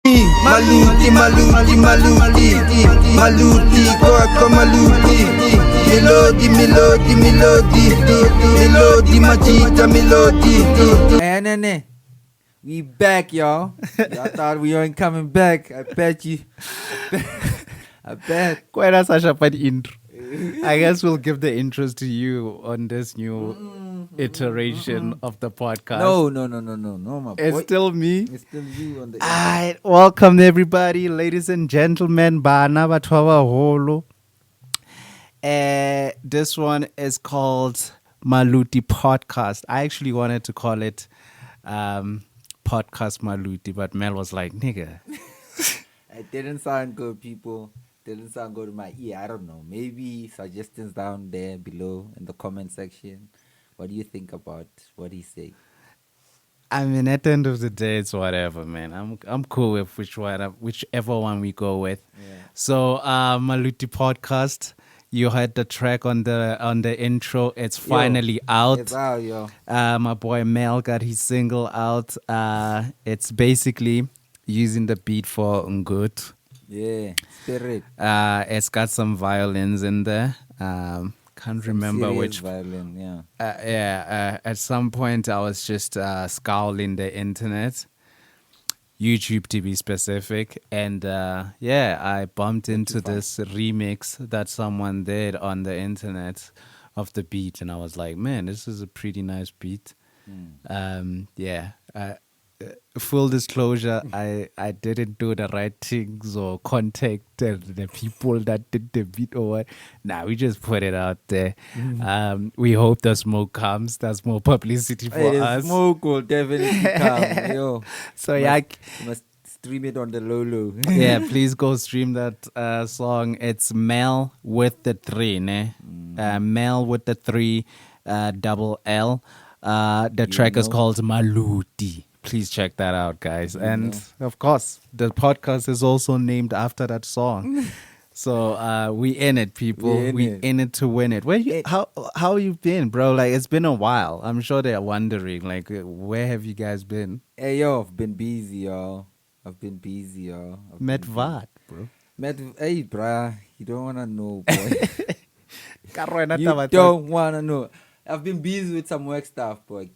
Maluti, Maluti, Maluti, Maluti, Coco Maluti, Melody, Melody, Melody, Melody, Machita, Melody. And we back, y'all. Y'all thought we weren't coming back. I bet you. I bet. Quite a such a bad intro. I guess we'll give the intros to you on this new iteration of the podcast. No, my boy. It's still me. It's still you on the. Alright, welcome everybody, ladies and gentlemen. Bana batwa holo. This one is called Maluti Podcast. I actually wanted to call it Podcast Maluti, but Mel was like, nigga. It didn't sound good, people. Didn't sound good in my ear. I don't know. Maybe suggestions down there below in the comment section. What do you think about what he said? I mean, at the end of the day, it's whatever, man. I'm cool with whichever one we go with. Yeah. So, Maluti Podcast. You heard the track on the intro. It's finally out. It's out, yo. My boy Mel got his single out. It's basically using the beat for Ngut. Yeah, spirit. It's got some violins in there. Can't remember which violin. Yeah. At some point, I was just scouring the internet, YouTube to be specific, and I bumped into this remix that someone did on the internet of the beat, and I was like, man, this is a pretty nice beat. Full disclosure, I didn't do the right things or contact the people that did the beat or what. Nah, we just put it out there. We hope the smoke comes. That's more publicity for us. Smoke will definitely come. Yo. So you must stream it on the low. Yeah, please go stream that song. It's Mel with the 3, ne? Mel with the 3, double L. The track is called Maluti. Please check that out, guys. And of course, the podcast is also named after that song. So we in it, people. We in it to win it. How you been, bro? Like, it's been a while. I'm sure they're wondering, like, where have you guys been? Hey, yo, I've been busy, y'all. Met what, bro? Hey, bruh. You don't want to know, boy. You don't want to know. I've been busy with some work stuff, boy.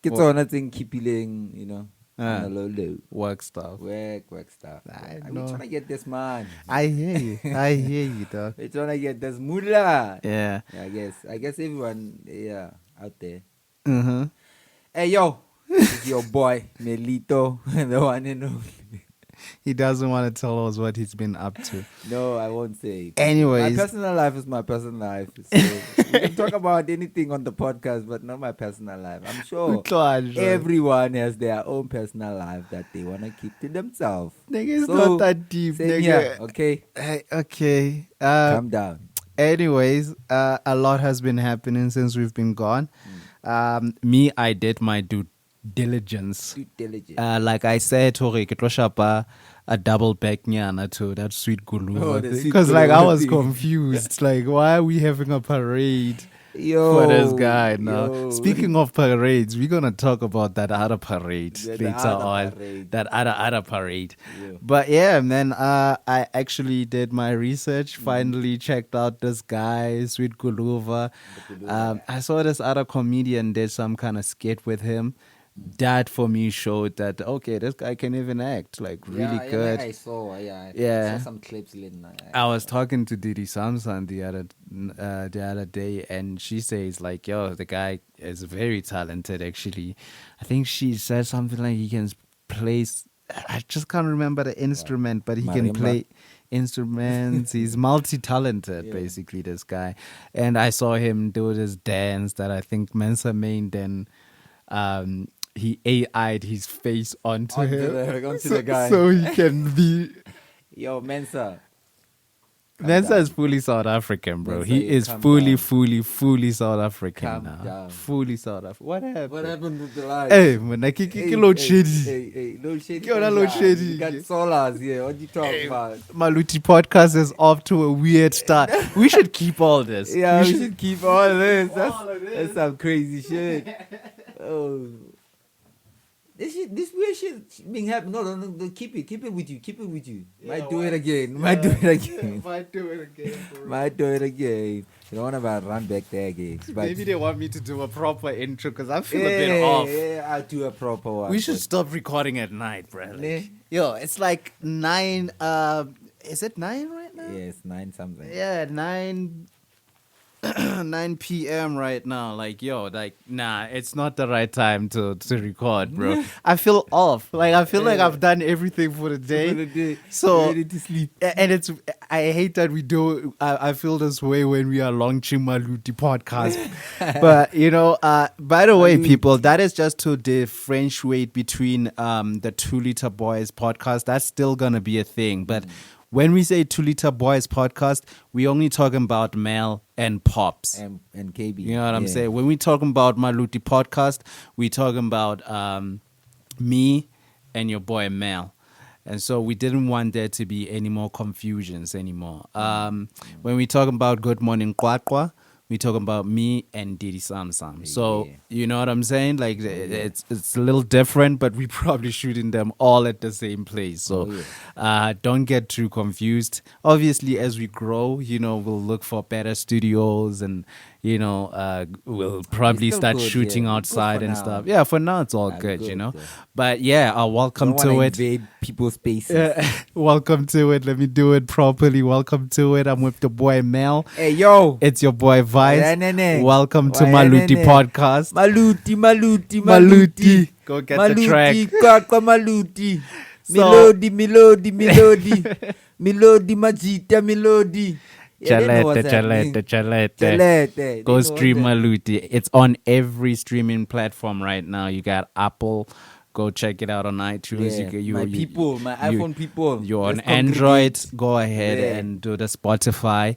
It's on nothing, keeping, on the low. Work stuff. Work stuff. I'm trying to get this man. I hear you, dog. We're trying to get this moolah. Yeah. I guess everyone, out there. Mm-hmm. Hey, yo, it's your boy, Melito, the one and only. He doesn't want to tell us what he's been up to. No, I won't say. Anyways. My personal life is my personal life. So we can talk about anything on the podcast, but not my personal life. I'm sure everyone has their own personal life that they want to keep to themselves. Nigga, it's not that deep, nigga. Here, okay? Okay. Calm down. Anyways, a lot has been happening since we've been gone. I did my due diligence. Like I said, Tori, a double back nyana to that Sweet Guluva. Because I was confused. Like, why are we having a parade for this guy now? Speaking of parades, we're gonna talk about that other parade later on. That other parade. Yo. But yeah, man, I actually did my research. Finally checked out this guy, Sweet Guluva. I saw this other comedian did some kind of skit with him. That for me showed that, okay, this guy can even act, like, really good. I saw some clips. I was talking to Didi Samson the other day, and she says, like, yo, the guy is very talented, actually. I think she said something like he can play, I just can't remember the instrument, but he can play instruments. He's multi-talented, basically, this guy. And I saw him do this dance that I think Mensa made, then he AI'd his face onto the guy. So he can be... Yo, Mensa. Mensa is fully South African, bro. He is fully South African now. Down. Fully South African. What happened? What happened with the light? Hey, man, I can't load shady. Hey, load shady. Load shady. You got solars here. What you talking about? Maluti Podcast is off to a weird start. We should keep all this. Yeah, we should keep all this. That's some crazy shit. Oh. This weird shit being happening. No, keep it with you. Might do it again. Might do it again. Might do it again. Might do it again. You don't want to run back there again. Maybe they want me to do a proper intro because I feel a bit off. Yeah, I'll do a proper one. We should stop recording at night, bro. Yo, it's like 9. Is it 9 right now? Yeah, it's 9 something. Yeah, 9 p.m. right now. Like, yo, like, nah, it's not the right time to record, bro. I feel off. Like, I feel like I've done everything for the day. So, ready to sleep. And I hate that we do. I feel this way when we are launching Maluti Podcast. But, by the way, people, that is just to differentiate between the 2 Liter Boys podcast. That's still going to be a thing. But when we say 2 Liter Boys podcast, we only talking about Mel and Pops. And KB. You know what I'm saying? When we talking about Maluti Podcast, we talking about me and your boy Mel. And so we didn't want there to be any more confusions anymore. When we talk about Good Morning Kwakwa, we talking about me and Didi Sam. So, you know what I'm saying? Like, it's a little different, but we probably shooting them all at the same place. So, don't get too confused. Obviously, as we grow, we'll look for better studios and, we'll probably start shooting outside and stuff. Yeah, for now, it's all good, Good. But yeah, welcome to it. Invade people's spaces. Welcome to it. Let me do it properly. Welcome to it. I'm with the boy Mel. Hey, yo. It's your boy Vice. Nene. Welcome to Maluti Podcast. Maluti. Go get the track. Kwakwa Maluti. Melody. Melody Majita Melody. Chalete. Go stream Maluti. It's on every streaming platform right now. You got Apple. Go check it out on iTunes. My iPhone people. You're on Android. Go ahead and do the Spotify.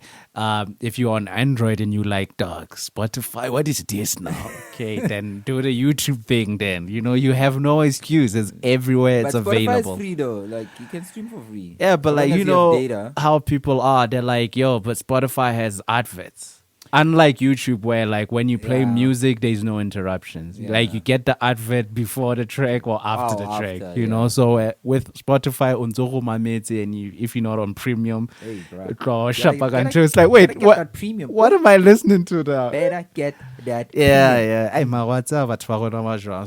If you're on Android and you like, dog, Spotify, what is this now? Okay, then do the YouTube thing then. You have no excuse. It's everywhere. It's available. Spotify is free though. Like, you can stream for free. Yeah, but as like, data. how people are. They're like, yo, but Spotify has adverts. Unlike YouTube, where like when you play music, there's no interruptions. Like you get the advert before the track or after the track. So with Spotify, and if you're not on premium, it's like, wait, what am I listening to now? Better get that.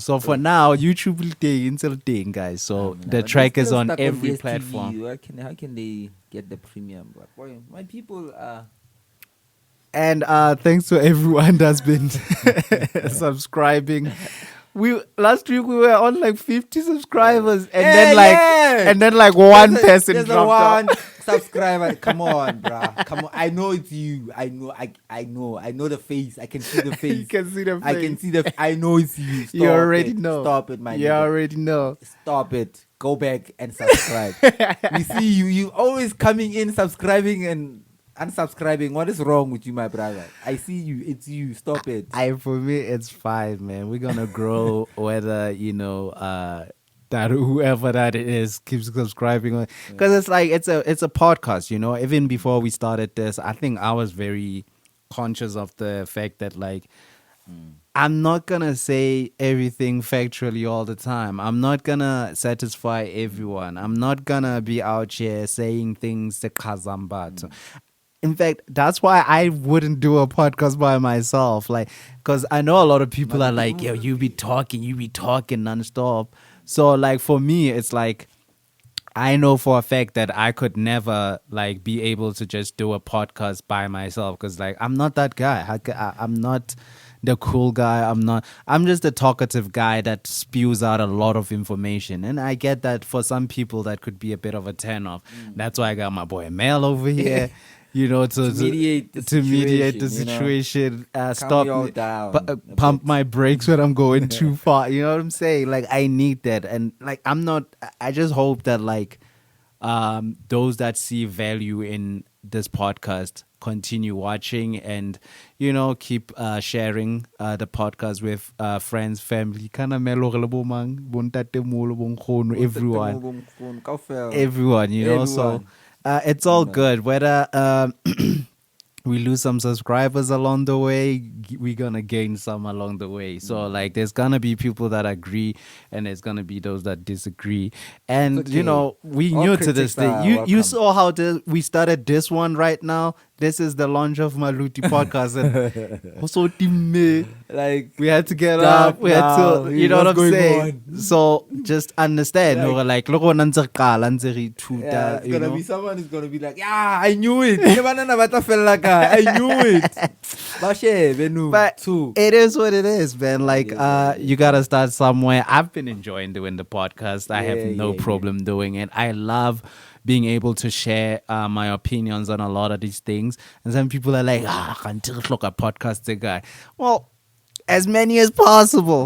So for now, YouTube will take until thing, guys. So the track is on every platform. How can they get the premium? But boy, my people are. And thanks to everyone that's been subscribing. Last week we were on like 50 subscribers, and then one person dropped off. Subscriber, come on, bruh. Come on. I know it's you. I know the face. I can see the face. You can see the face. I can see the. I know it's you. You already know. Stop it, my. You already know. Stop it. Go back and subscribe. We see you. You always coming in, subscribing and unsubscribing. What is wrong with you, my brother? I see you. It's you. Stop it. For me, it's fine, man. We're gonna grow. Whether that whoever that is keeps subscribing, because it's like it's a podcast. Even before we started this, I think I was very conscious of the fact that like. I'm not gonna say everything factually all the time. I'm not gonna satisfy everyone. I'm not gonna be out here saying things the kazambat. In fact, that's why I wouldn't do a podcast by myself. Like, because I know a lot of people are like, yo, you be talking nonstop. So like for me, it's like I know for a fact that I could never like be able to just do a podcast by myself, because like I'm not that guy. I'm not the cool guy. I'm just a talkative guy that spews out a lot of information. And I get that for some people that could be a bit of a turn off. That's why I got my boy Mel over here. To mediate the situation, stop me down, pump my brakes when I'm going too far. You know what I'm saying? Like I need that, and like I just hope that like those that see value in this podcast continue watching and keep sharing the podcast with friends, family, everyone. So it's all good, whether we lose some subscribers along the way, we're gonna gain some along the way. So like there's gonna be people that agree and there's gonna be those that disagree. And It's you okay. know, we All new to this critics thing. are You welcome. saw how we started this one right now. This is the launch of Maluti Podcast. And also Like we had to get start up. We had now. to, you know what What's I'm going saying? on? So just understand. Like- Look what Nanzeri yeah, it's you gonna know? be someone who's gonna be like, yeah, I knew it. I knew it. Bashe, Benu, But too. it is what it is, man. Like, is what it you gotta start somewhere. I've been enjoying doing the podcast. I have Yeah, no yeah, problem doing it. I love being able to share my opinions on a lot of these things. And some people are like, I can't look at podcast guy. Well, as many as possible.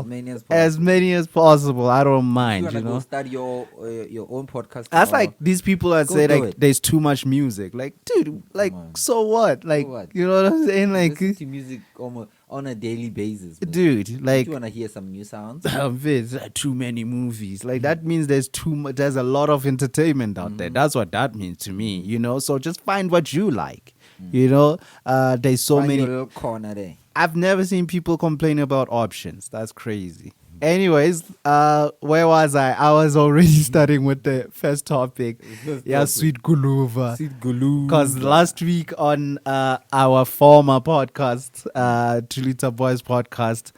As many as possible. I don't You mind, wanna you go know. start your own podcast? That's tomorrow? like these people that Go say do like it. there's too much music. Like, dude, like on. so what? Like, what? you know what I'm saying? Like, Listen to music almost on a daily basis. Man. dude, like you wanna hear some new sounds? Vince, too many movies. Like that means there's too much. There's a lot of entertainment out there. That's what that means to me. You know, so just find what you like. You know, there's so Find many. your little corner there. I've never seen people complain about options. That's crazy. Anyways, where was I? I was already starting with the first topic. Yeah, Sweet Guluva. Sweet Guluva. Because last week on our former podcast, Tulita Boys podcast,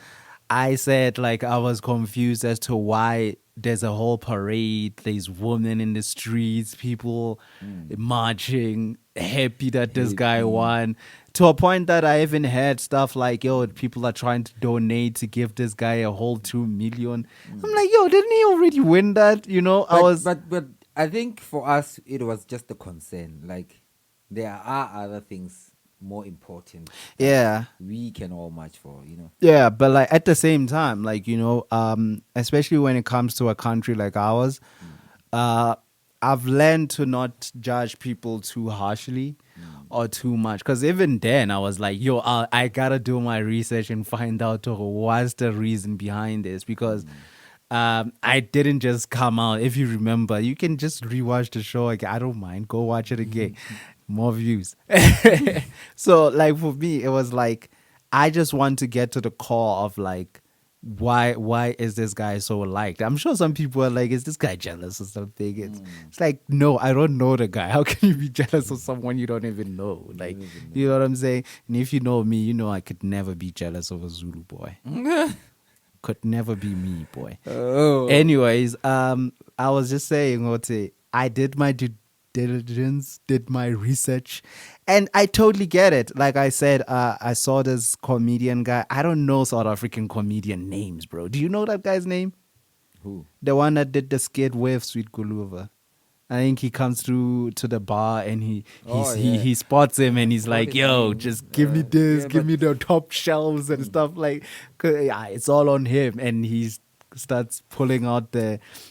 I said like I was confused as to why there's a whole parade, there's women in the streets, people marching, happy that this guy won. To a point that I even heard stuff like, yo, people are trying to donate to give this guy a whole 2 million. I'm like, yo, didn't he already win that? You know, But I think for us it was just a concern. Like there are other things more important. yeah. We can all march for, you know. Yeah, but like at the same time, like, you know, especially when it comes to a country like ours, I've learned to not judge people too harshly or too much. Because even then, I was like, yo, I gotta do my research and find out what's the reason behind this. Because I didn't just come out. If you remember, you can just rewatch the show. Like, I don't mind. Go watch it again. More views. So, like, for me, it was like, I just want to get to the core of like, why is this guy so liked? I'm sure some people are like, is this guy jealous or something? It's like, no, I don't know the guy. How can you be jealous of someone you don't even know? Like, you know what I'm saying? And if you know me, you know I could never be jealous of a Zulu boy. Could never be me, boy. Oh. Anyways, I was just saying, Ote, I did my due diligence, did my research, and I totally get it. Like I said, I saw this comedian guy. I don't know South African comedian names, bro. Do you know that guy's name? Who? The one that did the skit with Sweet Guluva. I think he comes through to the bar and he spots him and he's like, his yo, name? just give me this, yeah, give me the top shelves and stuff like. 'Cause, yeah, it's all on him, and he starts pulling out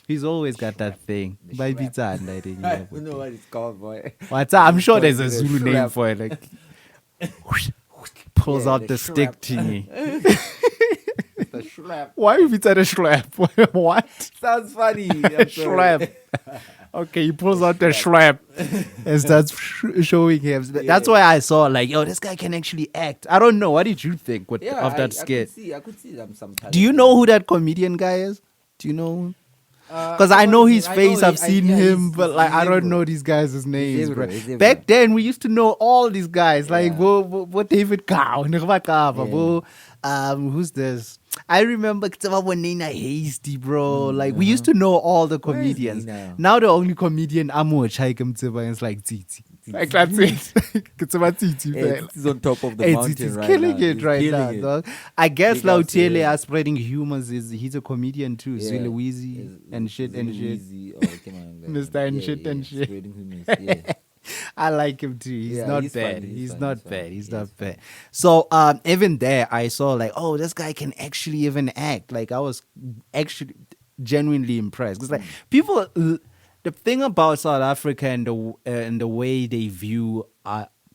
he's always got that thing. I don't know what it's called, boy. I'm sure there's a The Zulu name shrap. for it. Like pulls Yeah, out the the stick shrap. thingy. The shrap. Why is it a schlap? What? Sounds funny. I'm sorry. Schlap. Okay, he pulls out the schlap and starts showing him. That's why I saw like, yo, this guy can actually act. I don't know. What did you think of that skit? I could see them sometimes. Do you know who that comedian guy is? Do you know? Because I know his face. I've seen him, but like I don't know these guys' names, bro. Back then, we used to know all these guys. Like, what David Cow, who's this? I remember Nina Hasty, bro. Like we used to know all the Where is he comedians. now? Now the only comedian I'm watching is like Titi. Like that's it. Titi. He's on top of the Hey, mountain Titi's right killing now. it He's right killing now, it. dog. I guess Big ups to Lautiele him. are spreading humors. He's a comedian too. Yeah. Zulu Weezy Is- and shit and shit. Zulu Weezy. Oh, come on, guys. Mr. and shit and shit. Spreading humans, yeah. I like him too. He's Yeah, not he's bad. funny, He's he's funny, not he's bad. funny. He's Yeah, not he's bad. So even there, I saw like, oh, this guy can actually even act. Like I was actually genuinely impressed. Because like people, the thing about South Africa and the way they view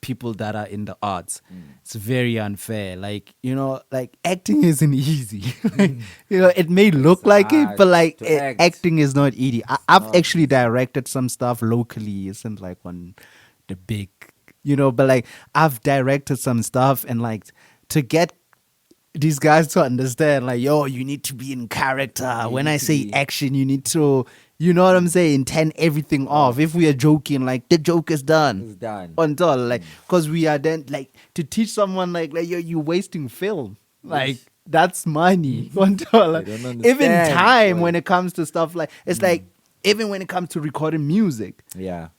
people that are in the arts, it's very unfair. Like, you know, like acting isn't easy. Like, you know, it may look like it, hard but like to act. acting is not easy. I've actually directed some stuff locally. Isn't like on the big but like I've directed some stuff and like to get these guys to understand, like, yo, you need to be in character. When I say action, you need to, you know what I'm saying, turn everything off. If we are joking, like, the joke is done. It's done. Until, like, because we are then, like, to teach someone, like you're wasting film. Like, that's money. Until, like, They don't understand. even time when it comes to stuff like, it's like, even when it comes to recording music,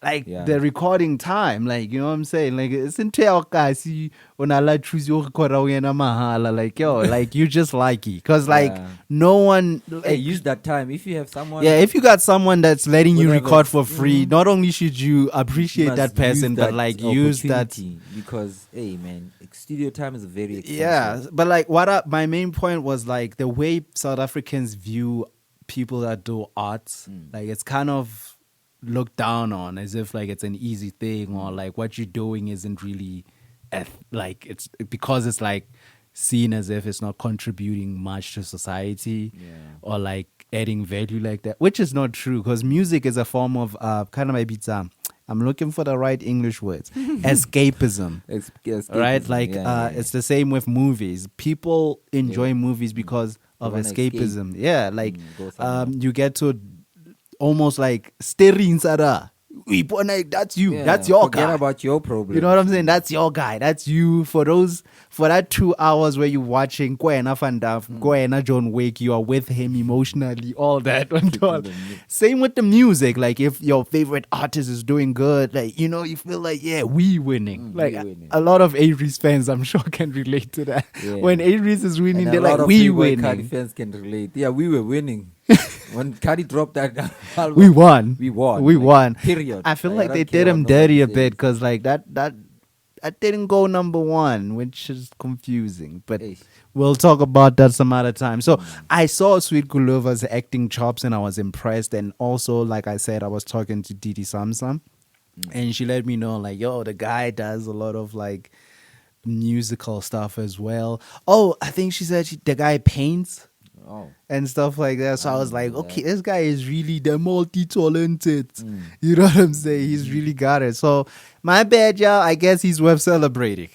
like the recording time, like, you know what I'm saying, like, it's in kasi onala choose your mahala, like, yo, like, you just like it, cause like no one, like, hey, use that time if you have someone. Yeah, if you got someone that's letting you Whatever. record for free, not only should you appreciate must that person, use but that like use that. opportunity, because hey man, studio time is very expensive. Yeah, but like my main point was like the way South Africans view people that do arts, like it's kind of looked down on as if like it's an easy thing, or like what you're doing isn't really like it's because it's like seen as if it's not contributing much to society, or like adding value like that, which is not true, because music is a form of kind of maybe I'm looking for the right English words. Escapism. Escapism, Right? Like, it's the same with movies. People enjoy movies because of wanna escapism. Yeah, like, go somewhere. you get to almost like staring Sarah. That's you. That's your Forget guy. about your problem. You know what I'm saying? That's your guy. That's you. For that 2 hours where you're watching Kwena Fandaf, Kwena John Wake, you are with him emotionally, all that. And all. Same with the music. Like, if your favorite artist is doing good, like, you know, you feel like, yeah, we winning. Like, we winning. a lot of Aries fans, I'm sure, can relate to that. Yeah. When Aries is winning, And they're a lot like, of we Playboy Cardi winning. fans can relate. Yeah, we were winning. When Cardi dropped that album, We won. We won. We like, won. Period. I feel I like don't they care did what him nobody dirty a says. bit, because like that didn't go number one, which is confusing. But Eish. we'll talk about that some other time. So I saw Sweet Guluva's acting chops and I was impressed. And also, like I said, I was talking to Didi Samsam, and she let me know, like, yo, the guy does a lot of like musical stuff as well. Oh, I think she said the guy paints Oh. and stuff like that. So I was like, know okay, this guy is really the multi-talented. You know what I'm saying? He's really got it. So my bad, y'all. I guess he's worth celebrating.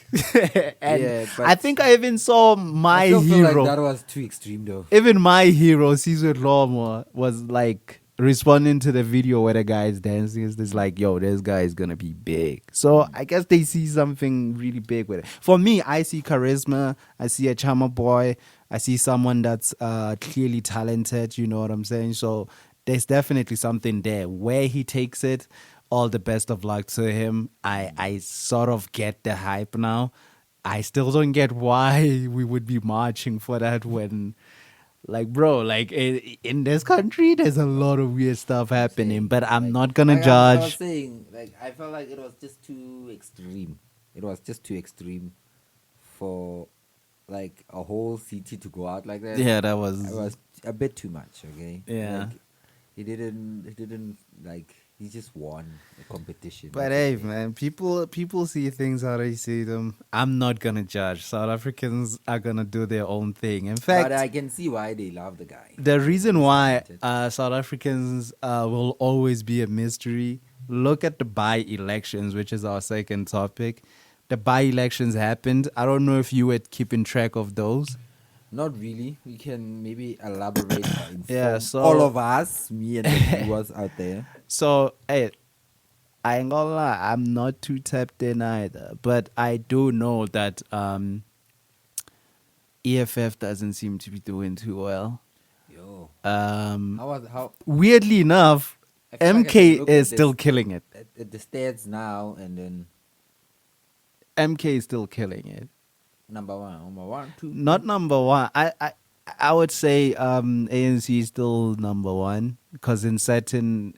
And Yeah, but I think I even saw my I still feel hero. like that was too extreme though. Even my hero, Caesar Lawmore, was like responding to the video where the guy is dancing. It's like, yo, this guy is gonna be big. So I guess they see something really big with it. For me, I see charisma. I see a charmer boy. I see someone that's clearly talented. You know what I'm saying? So there's definitely something there. Where he takes it, all the best of luck to him. I sort of get the hype now. I still don't get why we would be marching for that when, like, bro, like in this country, there's a lot of weird stuff happening. But I'm not gonna I was judge. saying, like, I felt like it was just too extreme. It was just too extreme for like a whole city to go out like that. Yeah, that It was. was a bit too much. Okay. Yeah. Like, he didn't like. He just won the competition. But hey, man, people see things how they see them. I'm not gonna judge. South Africans are gonna do their own thing. In fact, But I can see why they love the guy. the reason why talented. South Africans will always be a mystery. Look at the by-elections, which is our second topic. The by-elections happened. I don't know if you were keeping track of those. Not really. We can maybe elaborate. Yeah, inform so- all of us, me and the viewers out there. So, hey, I ain't gonna lie, I'm not too tapped in either. But I do know that EFF doesn't seem to be doing too well. Yo, Um, how? weirdly enough, I feel like I MK can look is at still this- killing it. At the stats now, and then MK is still killing it. number one, two. Not number one. I would say ANC is still number one, because in certain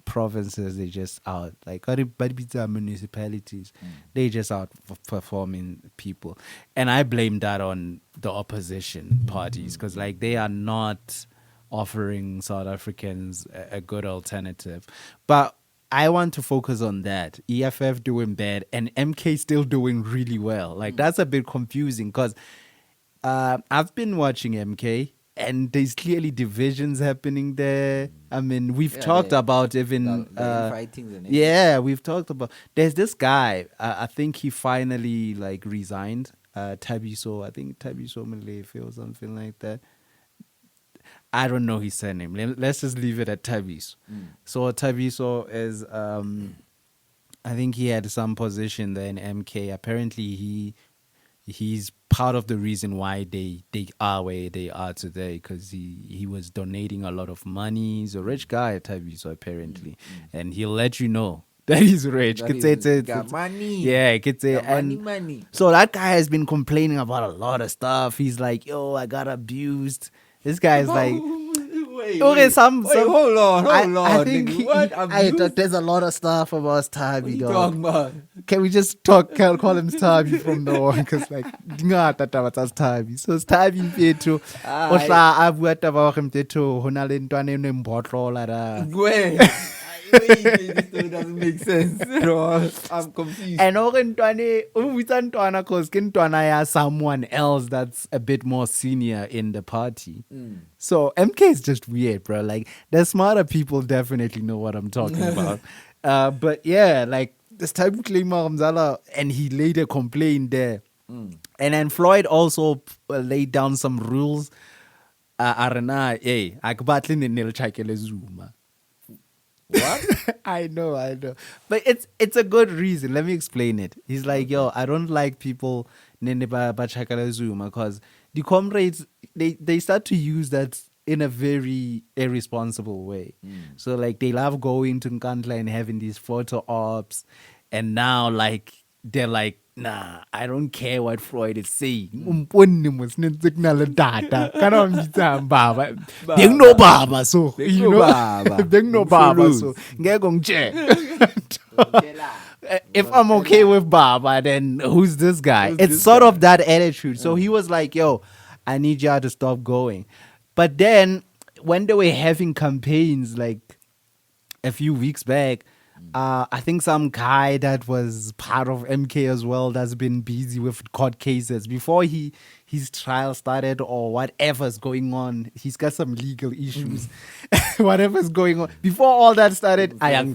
provinces they just out, like municipalities, they just outperforming people, and I blame that on the opposition parties, because like they are not offering South Africans a good alternative. But I want to focus on that. EFF doing bad and MK still doing really well. Like, that's a bit confusing, because I've been watching MK and there's clearly divisions happening there. I mean, we've talked about even fighting. yeah, we've talked about. There's this guy. I think he finally like resigned. Tabiso, I think Tabiso Malefe or something like that. I don't know his surname. Let's just leave it at Tabiso. So Tabiso is, I think he had some position there in MK. Apparently, he's part of the reason why they are where they are today, because he was donating a lot of money. He's a rich guy, Tabiso, apparently, and he'll let you know that he's rich. Got money. Yeah, Money. So that guy has been complaining about a lot of stuff. He's like, yo, I got abused. This guy is like, Wait, hold on. I think Abuse? there's a lot of stuff about Stabi, What are you dog. talking about? Can we just call him Stabi from now on? Because like, Stabi. So Stabi mfethu, ohla abuya taba hore mfethu hona le ntwana eno e mbotlola da. Wait, this story doesn't make sense at all. I'm confused. And ore ntwane, o butsa ntwana cause ke ntwana ya someone else that's a bit more senior in the party. So MK is just weird, bro. Like, the smarter people definitely know what I'm talking about. But yeah, like this type of claim Ramzala, and he later complained there. And then Floyd also laid down some rules. Arena, hey, akbatlin nil chakele Zuma. What? I know. But it's a good reason. Let me explain it. He's like, yo, I don't like people nene ba chakele Zuma, because the comrades, they start to use that in a very irresponsible way. So like they love going to Nkandla and having these photo ops, and now like they're like, nah, I don't care what Floyd is saying. Baba. Deng no baba so. You know, deng no baba so. If I'm okay with Baba, then who's this guy? It's sort of that attitude. So he was like, yo, I need y'all to stop going. But then when they were having campaigns like a few weeks back, I think some guy that was part of MK as well that's been busy with court cases before his trial started or whatever's going on. He's got some legal issues. Whatever's going on. Before all that started, I am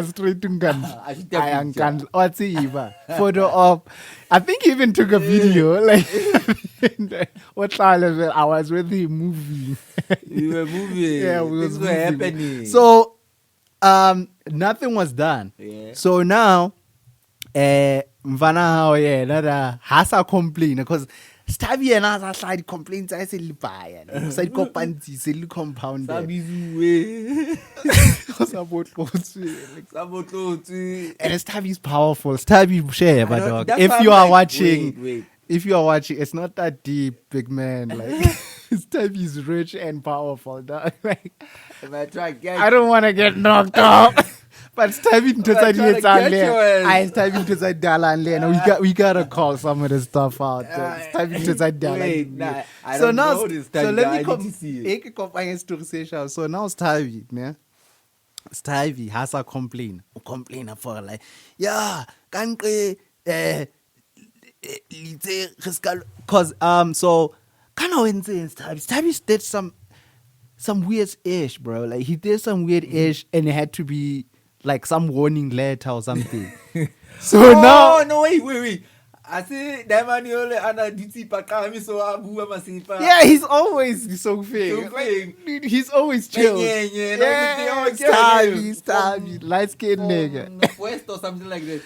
straight to Nkandla. What's it? Photo op. I think he even took a video. Like, what I was with him moving. You were moving. Yeah, we was Things were moving. happening. So, nothing was done. Yeah. So now, mfana hao yeah, nada hasa complain because Stabi and us side complaints I say libaya. Side kopanti se li compound. Sabizuwe. And Stabi's powerful. Stabi share, but dog. That's If why you I'm are like, watching, wait. if you are watching, it's not that deep, big man. Like Stabi's rich and powerful, dog. Like, If I try to get I don't want to get knocked off. But Stabi to trying to get your I Stabi to say Dalan. We gotta call some of the stuff out. Stabi to say wait, nah, Dalan. I So don't now, know this so time, let I me need come. to see it. So now Stabi, yeah. Stabi has a complain for like, yeah, can't cause so kind of insane Stabi did some weird ish, bro. Like he did some weird ish, and it had to be like some warning letter or something. So now, no, wait. I say that man you only ana diti pakami so abu masipa. yeah, he's always so fake. So fake. Like, dude, he's always chill. Yeah, Stabi, light skinned nigga. West or something like that.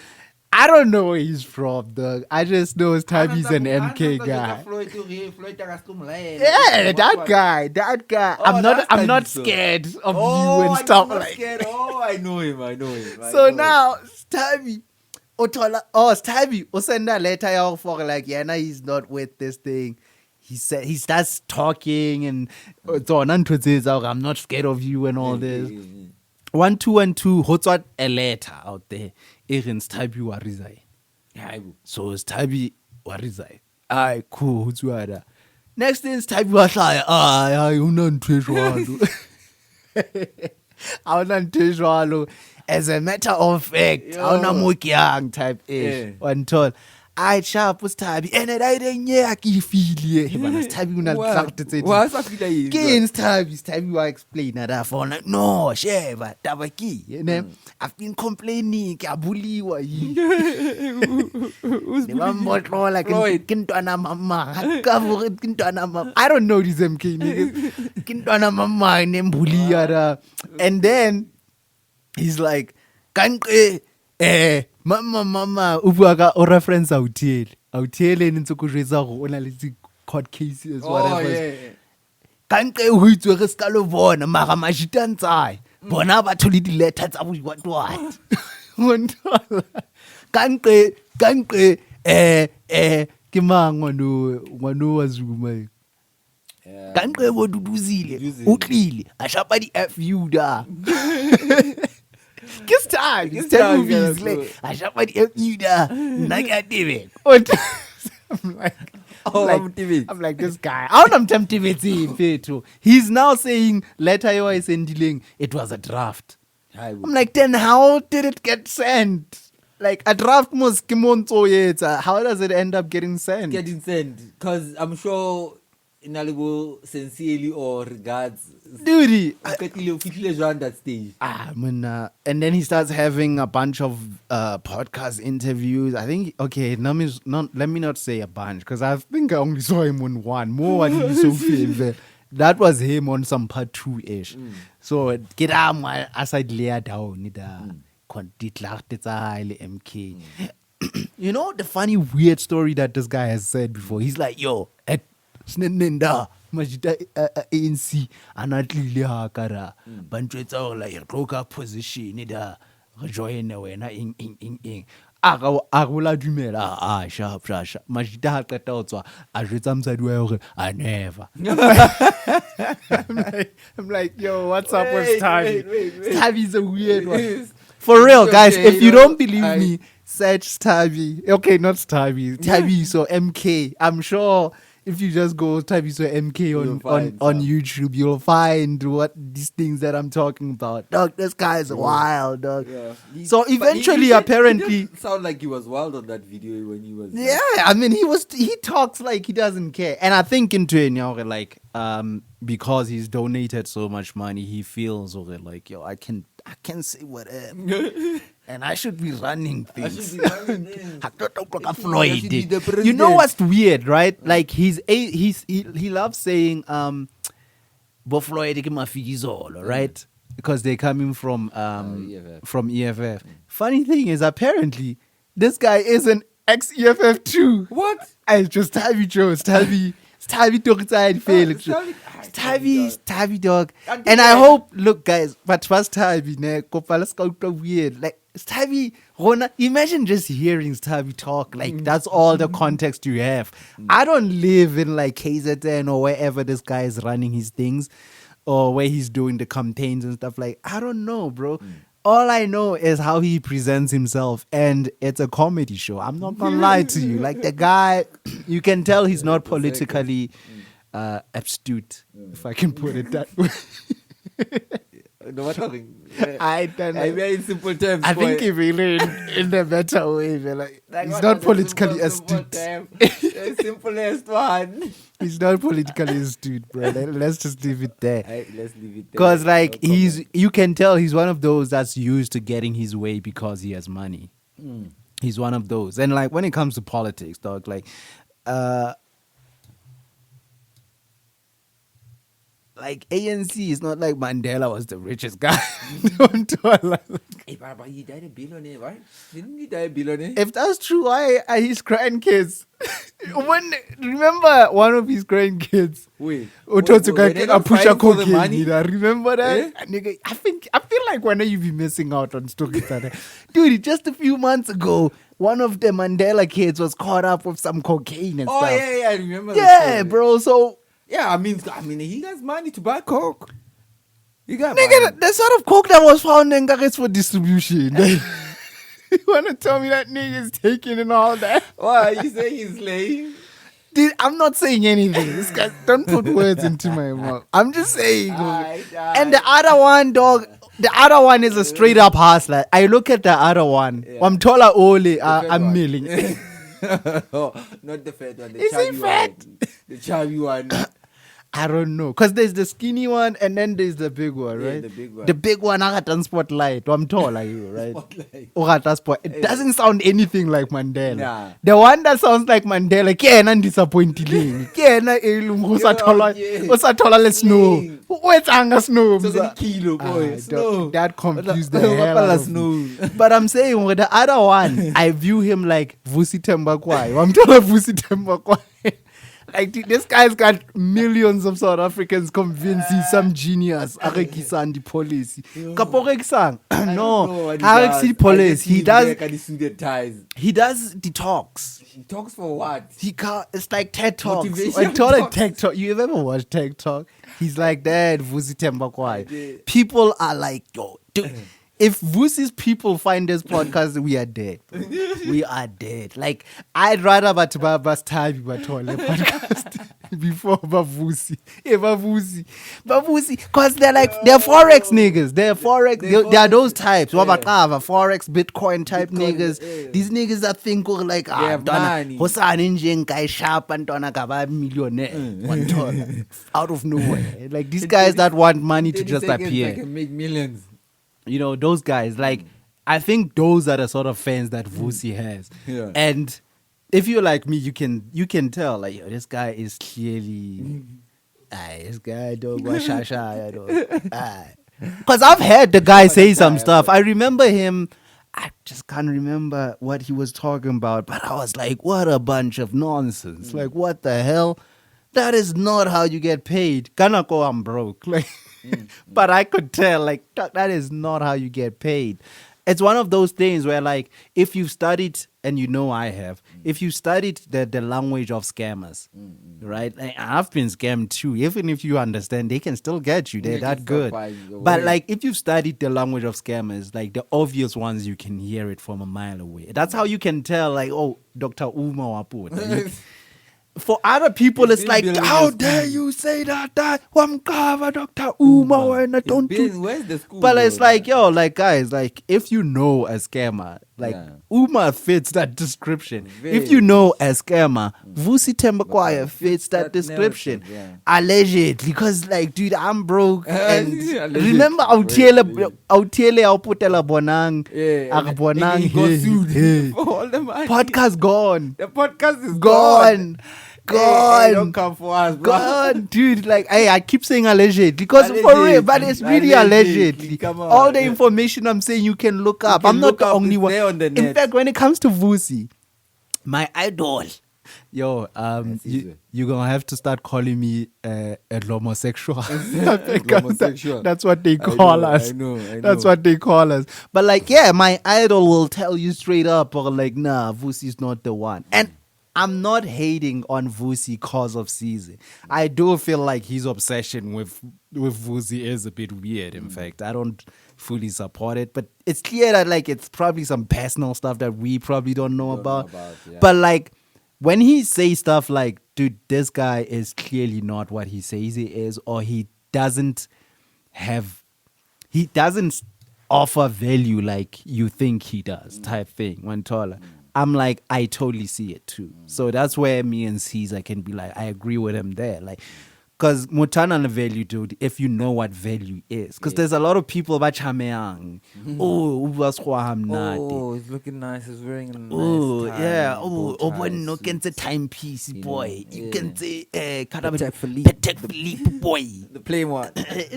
I don't know where he's from, dog. I just know Stabi's an MK guy. Yeah, that guy. Oh, I'm not so. scared of you and stuff like. Scared. Oh, I know him. So now Stabi, Stabi, send a letter for like, yeah, now he's not with this thing. He starts talking and I'm not scared of you and all this. 1212, what's a letter out there? Erin Stabi wa resign. So Stabi wa resign. Aye, cool. Who's that? Next thing Stabi was like, as a matter of fact, I'm not young type ish. Until I sharp was Tabi, and I didn't yeah, I feel ye. Tabi will not start to say, What's up, Tabi? Tabi will explain that for like, no, Sheva, Tabaki, you know, I've been complaining, Kabuli, why you? I don't know this MK niggas. And then he's like, mama, ubuaga o reference autiel and ntsokujeza go ona le court cases whatever. Kanke o itse re ska lo bona mara majita ntsai. Bona ba tholi di letter tsa what. Kanke ke ngwano wa Zuma. Kanke bo duduzile utlile a shapa di FU da. Kiss time. Movies like I shot my FU da. Like I did it. I'm like this guy. I'm tempted to. He's now saying letter yo is dealing. It was a draft. I'm like, then how did it get sent? Like a draft must come on so yet. How does it end up getting sent? Because I'm sure Inaligo sincerely or regards. Dude, around that stage. And then he starts having a bunch of podcast interviews. I think let me not say a bunch because I think I only saw him on one. More than he's so favorite. That was him on some part 2-ish. So get out aside layer down MK. You know the funny weird story that this guy has said before. He's like, yo, at Snenda majita ANC anatlile ha kara bantwetsa go like roka position da re join wena ing a gola dumela sharp majita ha qeta go tswa a jwetsa msadi wa gore I never. I'm like, yo, what's up with Tabi? Tabi's a weird one. For real, guys, if you don't believe me, search Tabi. Okay, not Tabi. Tabi, so MK. I'm sure if you just go Tabi, so MK on YouTube, you'll find what these things that I'm talking about. Dog, this guy is wild, dog. Yeah. So eventually, apparently... It sound like he was wild on that video when he was... Yeah, I mean, he talks like he doesn't care. And I think into it, like, because he's donated so much money, he feels like, yo, I can say whatever. And I should be running things. You know what's weird, right? Like he loves saying Bo Floyd ke mafizolo, right? Because they're coming from EFF. Funny thing is apparently this guy is an ex-EFF too. What? I just Tabi Joe, Tabi dog side Felix. Tabi dog. And I hope, look guys, but first Tabi ne kopala ska weird. Like Tabi, imagine just hearing Tabi talk. Like that's all the context you have. I don't live in like KZN or wherever this guy is running his things or where he's doing the campaigns and stuff. Like, I don't know, bro. All I know is how he presents himself, and it's a comedy show. I'm not gonna lie to you. Like the guy, you can tell he's not politically astute, if I can put it that way. No, what talking? I don't know. I mean, in simple terms. I think he really in the better way. Like he's not politically astute. Simplest one. He's not politically astute, bro. Let's just leave it there. Let's leave it there. Because like you can tell he's one of those that's used to getting his way because he has money. He's one of those. And like when it comes to politics, dog, like ANC is not like Mandela was the richest guy. Don't Hey, but he died a billionaire, right? Didn't he die a billionaire? If that's true, why are his grandkids? Remember one of his grandkids? Wait. Pusha cocaine. Money? Remember that? Eh? Nigga, I feel like when you be missing out on stories like that. Dude, just a few months ago, one of the Mandela kids was caught up with some cocaine and stuff. Oh yeah, I remember. Yeah, bro. So. Yeah, I mean, he has money to buy coke. He got nigga, money. the sort of coke that was found in Gares for distribution. You wanna tell me that nigga is taking and all that? Why are you saying he's lame? Dude, I'm not saying anything. This guy, don't put words into my mouth. I'm just saying. And the other one, dog. The other one is a straight up hustler. I look at the other one. Yeah. I'm taller, Ole. I'm milling. Oh, not the fat one. The Is he chubby fat? one. The chubby one. I don't know. Because there's the skinny one and then there's the big one, Yeah, right? the big one. The big one, I got on spotlight. I'm tall like you, right? Spotlight. It doesn't sound anything like Mandela. Nah. The one that sounds like Mandela, kena disappointing. Kena ilungu usathola le snow. Wetsanga snow. So the kilo, boy. Snow. That confused the What hell out of snow? me. But I'm saying with the other one, I view him like Vusi Tembakwai. I'm telling Vusi Tembakwai. Like this guy's got millions of South Africans convinced he's some genius. Arekisa the police. Kaporeksang. No. Arekisi police. He does. He does the talks. He talks for what? It's like TED Talks. Motivational I told him talks. TED Talk. You ever watched TED Talk? He's like that. Vusi I Tembakwai. did. People are like, yo, dude. If Vusi's people find this podcast, we are dead. Bro. We are dead. Like, I'd rather Batubaba's time podcast before Bavusi. Bavusi. Because they're Forex niggas. They're Forex. They are those types. Wabakava, Forex, Bitcoin type niggas. These niggas that think like, have money. Hosan Injin guy sharp and Donna Gaba millionaire. $1 out of nowhere. Like, these guys that want money to 30 just seconds, appear. I can make millions. You know, those guys, like, I think those are the sort of fans that Vusi has. Yeah. And if you're like me, you can tell, like, yo, this guy is clearly, this guy don't go shasha, because I've heard the guy say some stuff. I remember him, I just can't remember what he was talking about, but I was like, what a bunch of nonsense. Like, what the hell? That is not how you get paid. Kanako, I'm broke. Like, but I could tell, like, that is not how you get paid. It's one of those things where, like, if you've studied, and you know I have, if you studied the language of scammers, right? Like, I've been scammed too. Even if you understand, they can still get you. They're They that can good. still find your But, way. like, if you've studied the language of scammers, like, the obvious ones, you can hear it from a mile away. That's how you can tell, like, oh, Dr. Uma Waput. For other people, it's like, building how a dare school. you say that? Wamkava, Dr. Uma, and I don't do. Where's the school? But it's bro? like, yo, like, guys, like, if you know a scammer, like, Yeah. Uma fits that description. Very. If you know a scammer, Vusi Tembakwaya fits that That description. narrative, yeah. Allegedly, because, like, dude, I'm broke. And Allegedly. remember, Autiele Auputela Bonang, Yeah, and Bonang, he got sued hey. for all the money. Podcast gone. The podcast is Gone. Hey, don't come for us, bro. God, dude, like, I keep saying allegedly because for Allegedly. real, but it's really Allegedly. allegedly. Come on. All the information I'm saying you can look up. can I'm not look the up, only it's one. there on the In net. fact, when it comes to Vusi, my idol, yo, That's easy. you're gonna have to start calling me a homosexual. Homosexual. That's what they call us. I know. That's what they call us. But like, yeah, my idol will tell you straight up, or like, nah, Vusi's not the one. And I'm not hating on Vusi cause of season. I do feel like his obsession with Vusi is a bit weird. In fact, I don't fully support it, but it's clear that like it's probably some personal stuff that we probably don't know about. yeah. But like when he says stuff like, "Dude, this guy is clearly not what he says he is," or he doesn't offer value like you think he does, type thing. Wantola. I'm like, I totally see it too. So that's where me and Caesar can be like, I agree with him there. Like, because Mutana the value, dude, if you know what value is. Because there's a lot of people about Chameang. Oh, Oh, he's looking nice. He's wearing a nice oh, tie, yeah. bow Oh, tie, when no can say suits. timepiece, boy. You yeah. can say, Patek Philippe. Patek Philippe, boy. The plain one.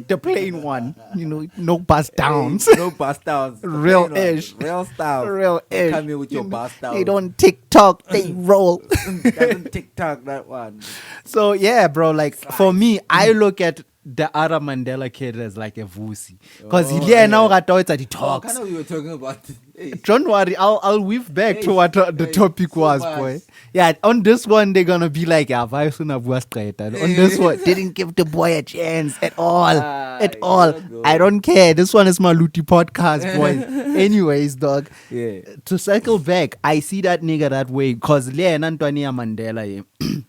The plain one. You know, no bust downs. Hey, no bust downs. The Real plain one. ish. Real style. Real Don't ish. Come here with your You know, bust down. They don't TikTok, they roll. Doesn't TikTok that one. So yeah, bro, like for me, I look at the other Mandela kid as like a Vusi. Because now got that he Oh, talks. kind of we were talking about. Hey. Don't worry, I'll weave back Hey, to what the hey, topic so was, much. boy. Yeah, on this one they're gonna be like, yeah, Vice M3LL. On this one, didn't give the boy a chance at all. At all. go. I don't care. This one is Maluti Podcast, boy. Anyways, dog. Yeah. To cycle back, I see that nigga that way because Antonia Mandela,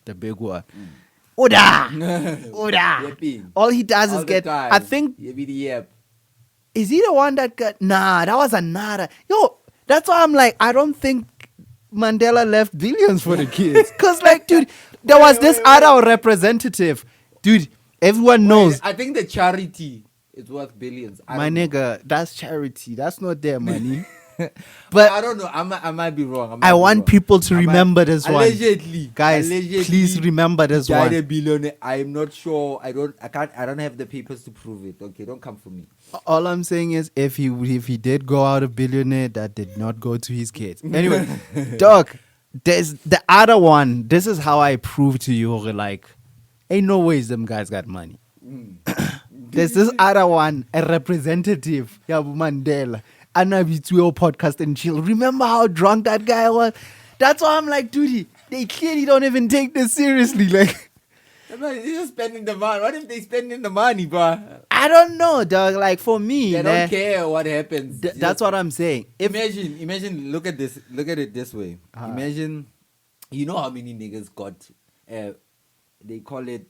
the big one. Oda! Yapping. All he does All is the get. time. I think, Yeah, be the yap. is he the one that got? Nah, that was another. Yo, that's why I'm like, I don't think Mandela left billions for the kids. Because, like, dude, there was this other representative. Dude, everyone knows. I think the charity is worth billions. My nigga, that's charity. That's not their money. But I don't know. I might be wrong. I want people to remember this one. Allegedly, Guys, please remember this one. A billionaire. I'm not sure. I don't have the papers to prove it. Okay, don't come for me. All I'm saying is, if he did go out a billionaire, that did not go to his kids. Anyway, dog, there's the other one. This is how I prove to you, like, ain't no ways them guys got money. There's this other one, a representative, Yabu Mandela. Zulu Podcast and chill. Remember how drunk that guy was? That's why I'm like, dude, they clearly don't even take this seriously. Like, they're just spending the money. What if they spending the money, bro? I don't know, dog. Like, for me, they don't care what happens. That's what I'm saying. Imagine. Look at this. Look at it this way. Imagine, you know how many niggas got? They call it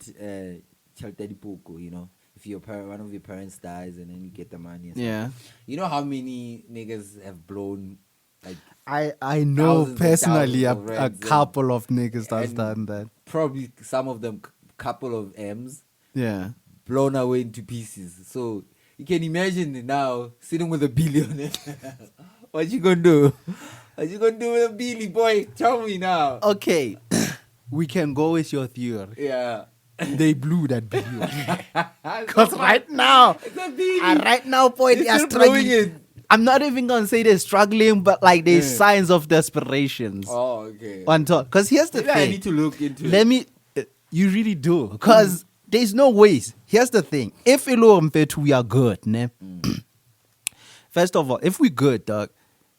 Chaltadipoko. You know. If one of your parents dies and then you get the money. Yeah. You know how many niggas have blown, like, I know personally a couple of niggas that's done that. Probably some of them couple of M's. Yeah. Blown away into pieces. So you can imagine now sitting with a billion. What you gonna do? What you gonna do with a billy, boy? Tell me now. Okay. We can go with your theory. Yeah. They blew that billion. Because right now, boy, they are struggling. I'm not even going to say they're struggling, but like there's signs of desperations. Oh, okay. On top. Because here's the thing. I need to look into it. You really do. Because there's no ways. Here's the thing. If we are good, ne? First of all, if we're good, dog,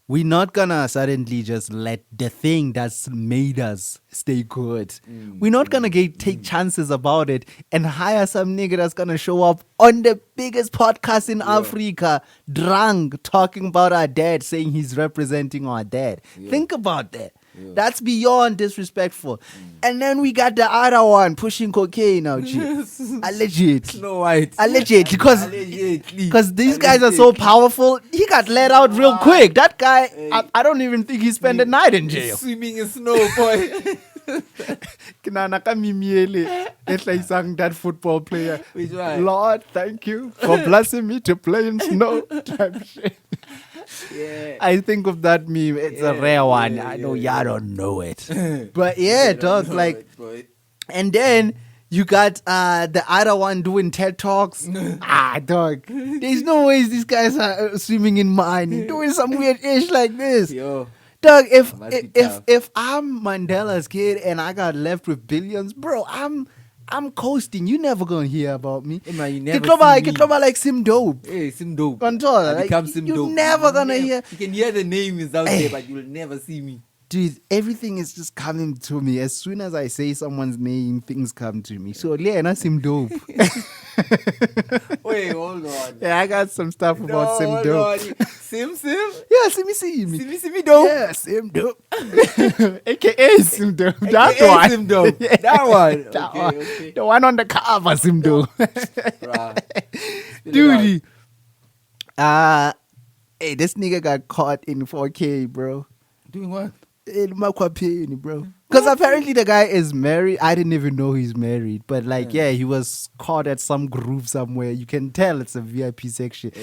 we're not gonna suddenly just let the thing that's made us stay good. We're not gonna take chances about it and hire some nigga that's gonna show up on the biggest podcast in Africa, drunk, talking about our dad, saying he's representing our dad. Think about that. That's beyond disrespectful. And then we got the other one pushing cocaine out here. Allegedly. Snow White. Allegedly. Because these guys are so powerful. He got let out real quick. That guy, I don't even think he spent the night in jail. Swimming in snow, boy. That football player. Which one? Lord, thank you for blessing me to play in snow. Type shit. Yeah. I think of that meme. It's a rare one. I know y'all don't know it. But yeah, dog, like, and then you got the other one doing TED Talks. Dog. There's no ways these guys are swimming in money, doing some weird ish like this. Yo. Dog, if I'm Mandela's kid and I got left with billions, bro, I'm coasting. You never gonna hear about me. Hey, man, you never Get like Sim Dope. Hey, Sim Dope. Control. I become Sim Dope. You never gonna hear. You can hear the name is out there, but you'll never see me. Dude, everything is just coming to me. As soon as I say someone's name, things come to me. So, yeah, not Sim Dope. Wait, hold on. Yeah, I got some stuff about Sim Dope. Sim? Yeah, Simi Dope. Yeah, Sim Dope. AKA Sim Dope. That AKA one. Sim Dope. Yeah. That one. Okay. The one on the cover, Sim Dope. Dude. Hey, this nigga got caught in 4K, bro. Doing what? Bro. Because apparently the guy is married. I didn't even know he's married. But like, he was caught at some groove somewhere. You can tell it's a VIP section.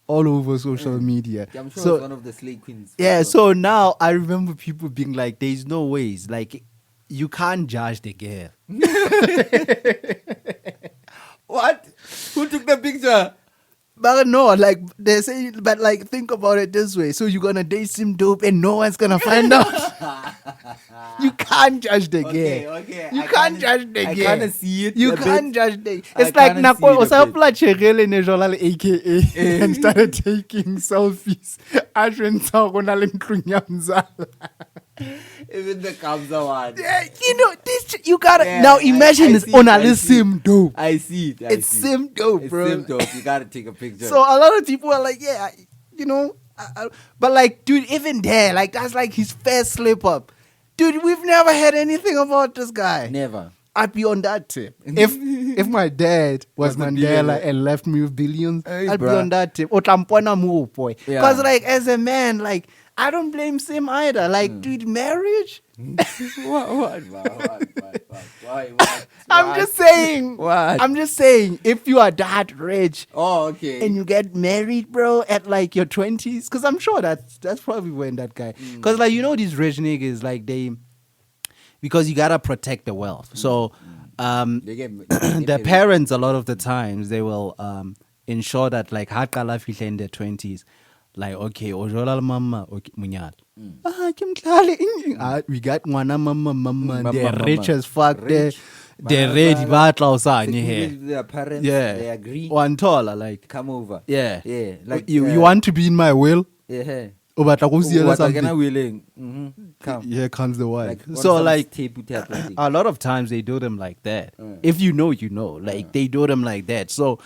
All over social media. I'm sure So it's one of the slay queens. yeah, so now I remember people being like, there's no ways. Like, you can't judge the girl. What? Who took the picture? But no, like they say, but like think about it this way. So you're gonna date Sim Dope and no one's gonna find out. You can't judge the girl. Okay. You can't judge the girl. I kinda see it. You a can't bit. judge the. I It's like kinda see Nako it a bit. Osapla Cherele Nejola AKA and started taking selfies. Ashwin Saronal Krunямzala. Even the Kamsa one. Yeah, you know this. You gotta Yeah, now imagine I this see on it, a I little see it. Sim Dope. I see it. It's Sim Dope, It's bro. Sim Dope. You gotta take a picture. So a lot of people are like, yeah, you know, but like, dude, even there, like that's like his first slip up. Dude, we've never had anything about this guy. Never. I'd be on that tip. If if my dad was Was a Mandela billionaire. and left me with billions, Hey, I'd be bruh. on that tip. Otampona move, boy. Yeah. Because like as a man, like I don't blame Sim either. Like, Hmm. dude, marriage. What? I'm just saying. What? I'm just saying. If you are that rich Oh, okay. and you get married, bro, at like your 20s, because I'm sure that's probably when that guy. Because like these rich niggas, like because you gotta protect the wealth. So They get the parents a lot of the times they will ensure that like haqala fihle in their 20s, like okay, ojola mama, okay, munyal. We got ngwana mama, they're rich as fuck. They're ready batla usanye here. Their parents, Yeah, they agree. one taller, like Come over. yeah, Yeah. Like you want to be in my will? Yeah. O batla go siela What are something? willing? Come. Here comes the wife. Like, So like tape a lot of times they do them like that. Mm. If you know, you know. Like they do them like that. So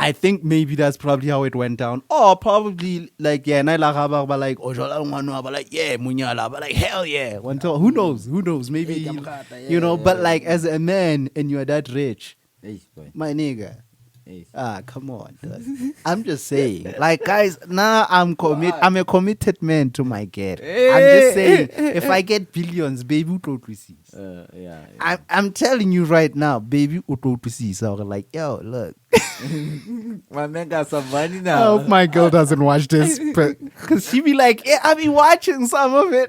I think maybe that's probably how it went down. Or probably like yeah, na la gaba but like ojola ngwana but like yeah, munyala but like hell yeah. Who knows? Who knows? Maybe Hey, you kamkata, know. yeah, But yeah, like yeah. as a man and you're that rich, Hey, boy. my nigga. Hey. Come on. Dog. I'm just saying. Like guys, now I'm a committed man to my get. I'm just saying if I get billions, baby, Yeah. I'm telling you right now, baby, so like, yo, look. My man got some money I now. hope my girl doesn't watch this, because she be like, yeah, I be watching some of it.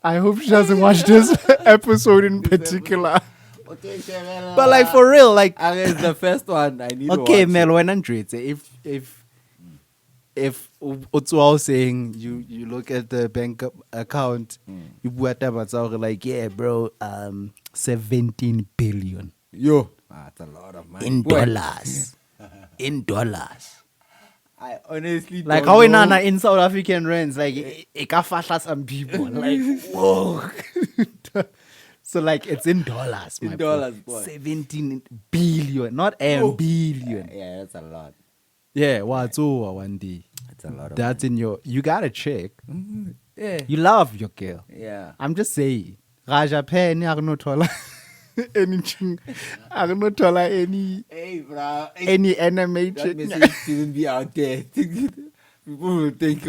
I hope she doesn't watch this episode in particular. Okay, Shabela. But like for real, like, It's the first one I need okay, to watch. Mel, when I'm if Utsuao saying you look at the bank account, you put up like, yeah, bro, 17 billion Yo. That's a lot of money. in Boy, dollars. In dollars. I honestly Like don't how in know. Nana in South African rents, like it can flash some people. Like whoa. So like it's in dollars, In my dollars, bro. boy. 17 billion, not billion. Yeah, that's a lot. Yeah, what's over one day? That's a lot of That's in your. You gotta check. money. Yeah. You love your girl. Yeah. I'm just saying. Raja Penny, I don't know anything. I don't know any Hey, bro. any That animation. message shouldn't be out there. People will think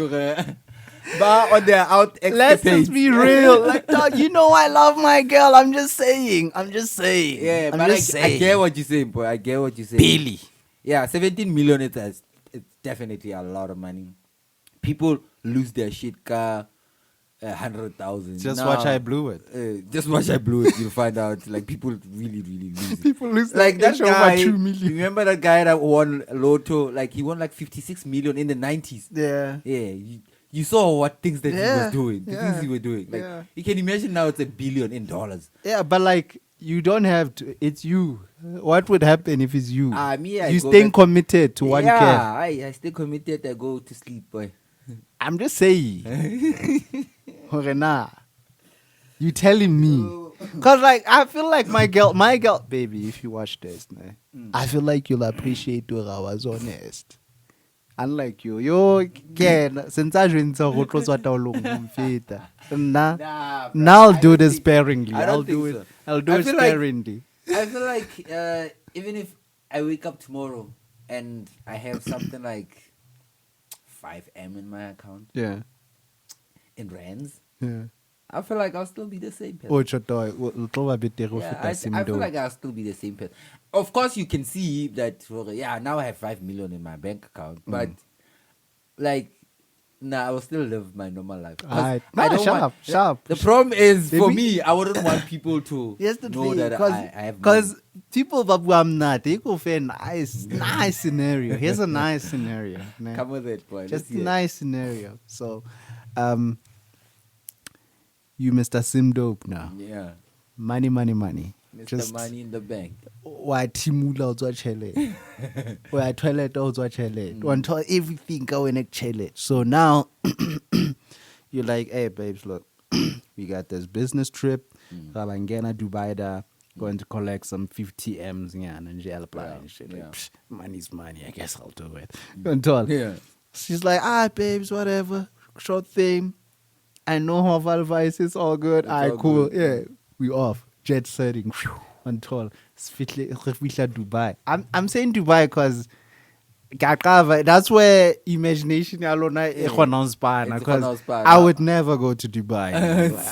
but on their out Let's just be real. Like, dog, you know I love my girl. I'm just saying. Yeah, I'm but just I saying. get what you're saying, boy. I get what you're saying. Billy. Yeah, 17 million it's definitely a lot of money. People lose their shit car 100,000. Just Now, watch I blew it. just watch I blew it. You'll find out like people really lose it. People lose Like that over guy. 2 million. Remember that guy that won Lotto? Like he won like 56 million in the 90s. Yeah. Yeah, you saw what things that he Yeah, was doing. The yeah, things he was doing. Like yeah. you can imagine now it's $1 billion in dollars. Yeah, but like you don't have to. It's you. What would happen if it's you? Me, I you go staying back- committed to one yeah, care. I stay committed. I go to sleep, boy. I'm just saying. Okay, nah. You telling me? Cause like I feel like my girl, baby. If you watch this, nah, I feel like you'll appreciate where I was honest. Unlike you can since I drink so good, what Nah, Nah, bro, now I'll I do don't this think- sparingly. I don't I'll do think it. so. I'll do I it feel like- sparingly. I feel like even if I wake up tomorrow and I have something like 5M in my account Yeah. in rands, Yeah. I feel like I'll still be the same person. Oh, chotoy. Yeah, I feel like I'll still be the same person. Of course, you can see that. Yeah, now I have 5 million in my bank account, but like, I will still live my normal life. 'Cause Alright. I Nah, don't sharp, sharp. The problem is for Maybe- me, I wouldn't want people to Here's the know thing, that I have because money. people that I'm not, they go for a nice scenario. Here's a nice scenario. Nah. Come with it, boy. Just Let's a hear it. nice scenario. So, you Mr. Sim Dope now. Yeah, Money. Mr. Just Money in the bank. wa timula o tswa tšhelete. Wa toilet o tswa tšhelete. Wa ntho everything ka wena ke tšhelete. So now you're like, hey babes, look, we got this business trip. Rabangena Dubai da. Going to collect some 50 M's and jail apply and shit. Like, Yeah. psh, money's money. I guess I'll do it. Until Yeah. she's like, babes, whatever. Short thing. I know how Valvice is all good. It's All right, all cool. good. Yeah, we off. Jet setting. Until Dubai. I'm saying Dubai because that's where imagination alona because I would never go to Dubai.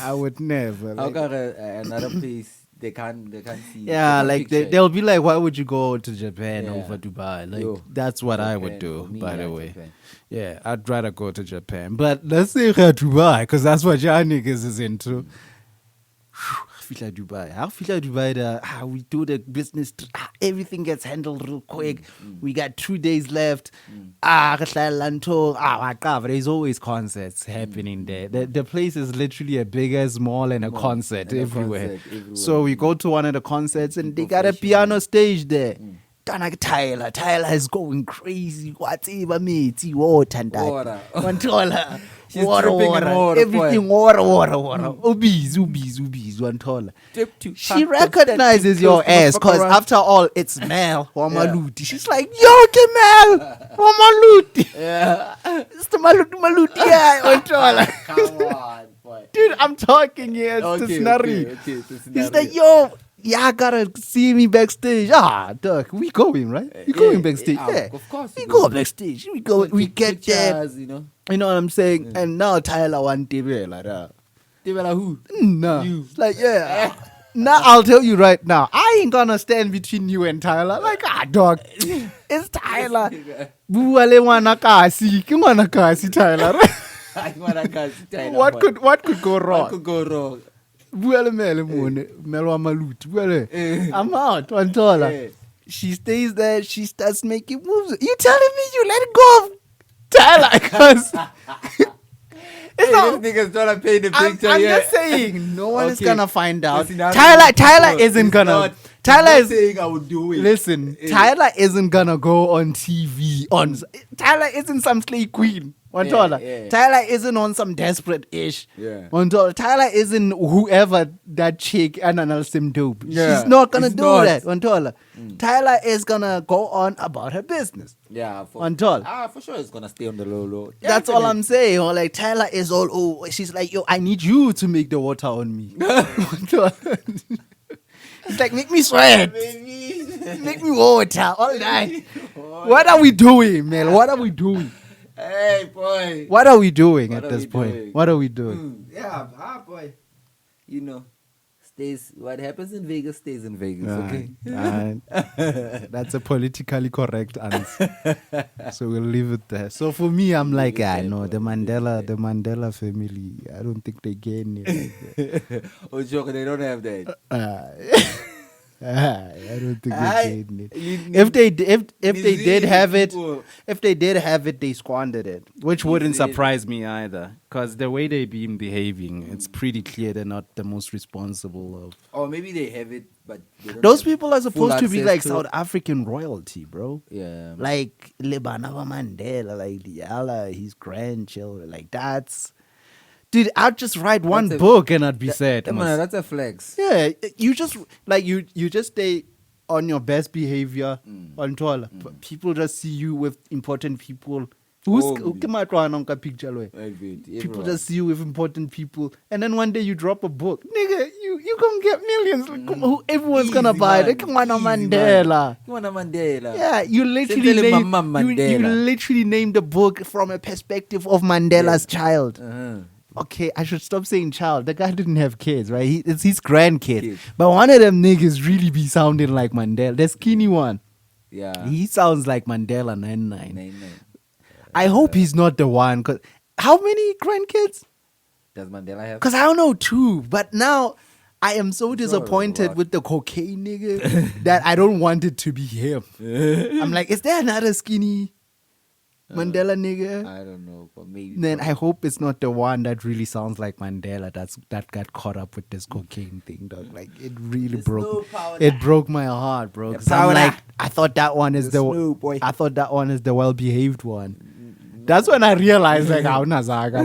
I would never. How got another place they can't see? Yeah, they like picture it. they'll be like, why would you go to Japan Yeah. over Dubai? Like Yo, that's what I Japan, would do. for me, By the yeah, way, Japan. yeah, I'd rather go to Japan. But let's say Dubai because that's what your niggas is into. Fila Dubai. How Fila Dubai? We do the business. Everything gets handled real quick. We got 2 days left. There's always concerts happening there. The place is literally a big as mall and a concert everywhere. So we go to one of the concerts and they got a piano stage there. Tyler is going crazy. What's even me? Water. She's Water, dripping in water, everything water. Ubiz, Wantola. She Pop, recognizes step your too ass close to the because fuck around. after all, it's Mel or Maluti. She's like, yo, Kemal, or Maluti. Yeah. It's the Maluti guy, Wantola. Come on, boy. Dude, I'm talking here. It's the Snarry. Okay, He's like, yo, I gotta see me backstage. Dog, we going, right? We going backstage. Yeah, of course. we go backstage. We go. We get there. You know. You know what I'm saying? And now Tyler want TV like that. They were like, who? No. You. It's like, yeah. Now I'll tell you right now, I ain't gonna stand between you and Tyler. Like, dog. It's Tyler. Buale wanakasi. Kiwanakasi, Tyler. I wanna go see Tyler, What boy. could go wrong? What could go wrong? Buale mele mone. Melwa maluti. Buale. I'm out. Wantola. She stays there. She starts making moves. You telling me you let go of Tyler? Because it's not. This nigga's trying to paint the picture. I'm yeah. just saying, no one is Okay. gonna find out. Listen, I'm Tyler not- isn't it's gonna. not- Tyler I'm is. not saying I would do it. Listen, Tyler isn't gonna go on TV. Tyler isn't some slay queen. Wantola. Yeah. Tyler isn't on some desperate ish. Yeah. Wantola. Tyler isn't whoever that chick analyzed him dope. Yeah. She's not gonna It's do not. that. Wantola. Tyler is gonna go on about her business. Yeah. For sure it's gonna stay on the low. That's all I'm saying. Or like Tyler is all, oh, she's like, yo, I need you to make the water on me. It's like, make me sweat. Make me water all night. What are we doing, man? What are we doing? Hey, boy. What are we doing What at are this we point? doing? What are we doing? Yeah, boy. You know, what happens in Vegas stays in Vegas, okay? That's a politically correct answer. So we'll leave it there. So for me, I'm like, no, the Mandela family, I don't think they get it. Oh, joke, they don't have that. I don't think they did it. If they did have it, they squandered it, which wouldn't surprise me either. Because the way they've been behaving, it's pretty clear they're not the most responsible of. Or maybe they have it, but they don't Those have people are supposed full to be access like to South it. African royalty, bro. Yeah. Like Lebanava Mandela, like Diala, his grandchildren, like that's. Dude, I'd just write one That's a- book and I'd be sad. Yeah, man, that's a flex. Yeah, you just like you just stay on your best behavior on Twitter. People just see you with important people. People just see you with important people, and then one day you drop a book, nigga. You gonna get millions. Like, everyone's gonna buy it. Like, Mandela. Mandela. Yeah, you literally Sentele named Mama you Mandela. literally named the book from a perspective of Mandela's child. Uh-huh. Okay, I should stop saying child. The guy didn't have kids, right? It's his grandkid. Kid. But one of them niggas really be sounding like Mandela. The skinny one. Yeah. He sounds like Mandela 99. Nine. I hope he's not the one. Cause how many grandkids? Does Mandela have? Because I don't know, two. But now I am so disappointed lot. with the cocaine nigga that I don't want it to be him. I'm like, is there another skinny Mandela nigga? I don't know, but maybe. Then I hope it's not the one that really sounds like Mandela that got caught up with this cocaine thing, dog. Like it really broke my heart, bro. 'Cause I'm like, I thought that one is I thought that one is the well behaved one. That's when I realized like how Nazaga.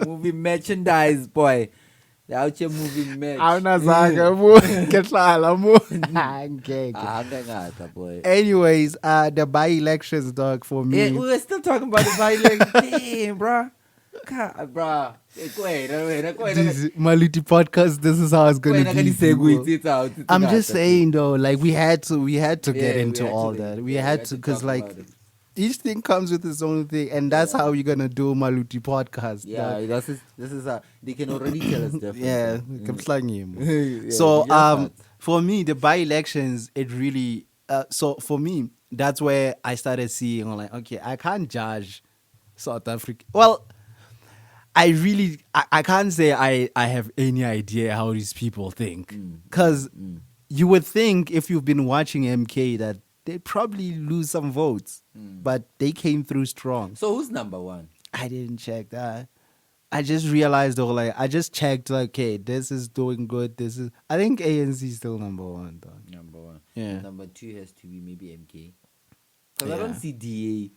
Movie merchandise, boy. The out here movie merch. How Nazaga mo. Ketlala mo. Okay. Ngata, boy. Anyways, the by-elections, dog, for me. Yeah, we were still talking about the violence. Damn, bro. Bruh. Wait. This Maluti Podcast, this is how it's gonna be. people. I'm just saying though, like we had to get into all that. We had to, because like each thing comes with its own thing, and that's how we're gonna do Maluti Podcast. Yeah, this is they can already tell us different. Yeah, Yeah, so for me, the by-elections, it really so for me, that's where I started seeing, like, okay, I can't judge South Africa. Well, I can't say I have any idea how these people think, because you would think if you've been watching MK that they'd probably lose some votes, but they came through strong. So who's number one? I didn't check that. I just realized though, like I just checked, like, okay, this is doing good. I think ANC is still number one though. Number one. Yeah. Number two has to be maybe MK. Because I don't see DA.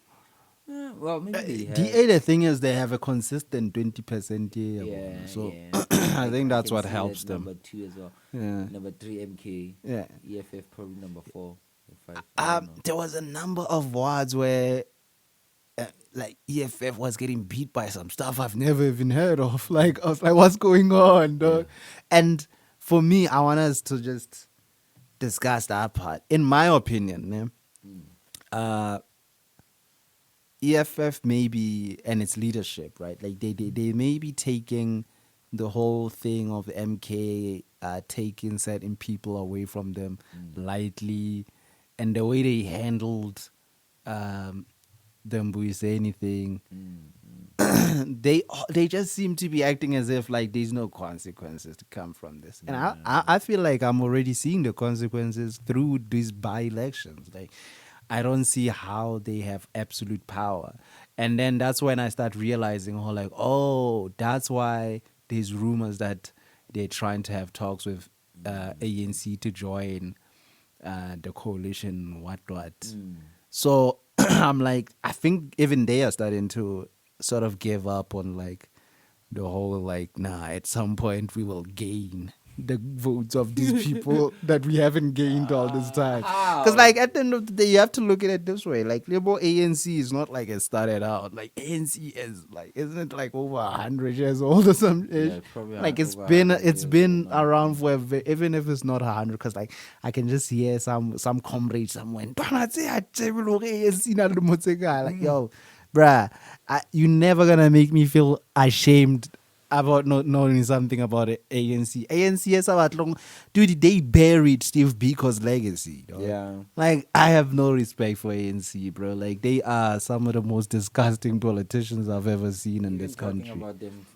Well, maybe they have. DA, the thing is, they have a consistent 20% year. Yeah, so yeah. I think that's can what see helps that them. Number two as well. Yeah. Number three, MK. Yeah. EFF probably number 4 or 5. I don't know. There was a number of wards where like EFF was getting beat by some stuff I've never even heard of. Like, I was like, what's going on, dog? And for me, I want us to just discuss that part. In my opinion, EFF maybe, and its leadership, right? Like they may be taking the whole thing of MK taking certain people away from them lightly, and the way they handled the Mbuyiseni thing, they just seem to be acting as if like there's no consequences to come from this. And I feel like I'm already seeing the consequences through these by-elections. Like, I don't see how they have absolute power. And then that's when I start realizing, that's why there's rumors that they're trying to have talks with ANC to join the coalition, what. So I'm like, I think even they are starting to sort of give up on like the whole like, nah, at some point we will gain the votes of these people that we haven't gained all this time. Because like at the end of the day, you have to look at it this way. Like Liberal ANC is not like it started out. Like ANC is like, isn't it like over 100 years old or something? Yeah, like it's been around for even if it's not 100. Because like I can just hear some comrades somewhere. Like, yo, bruh, you never gonna make me feel ashamed about not knowing something about it. ANC is about long. Dude, they buried Steve Biko's legacy. Dog. Yeah. Like, I have no respect for ANC, bro. Like, they are some of the most disgusting politicians I've ever seen in this country. About them,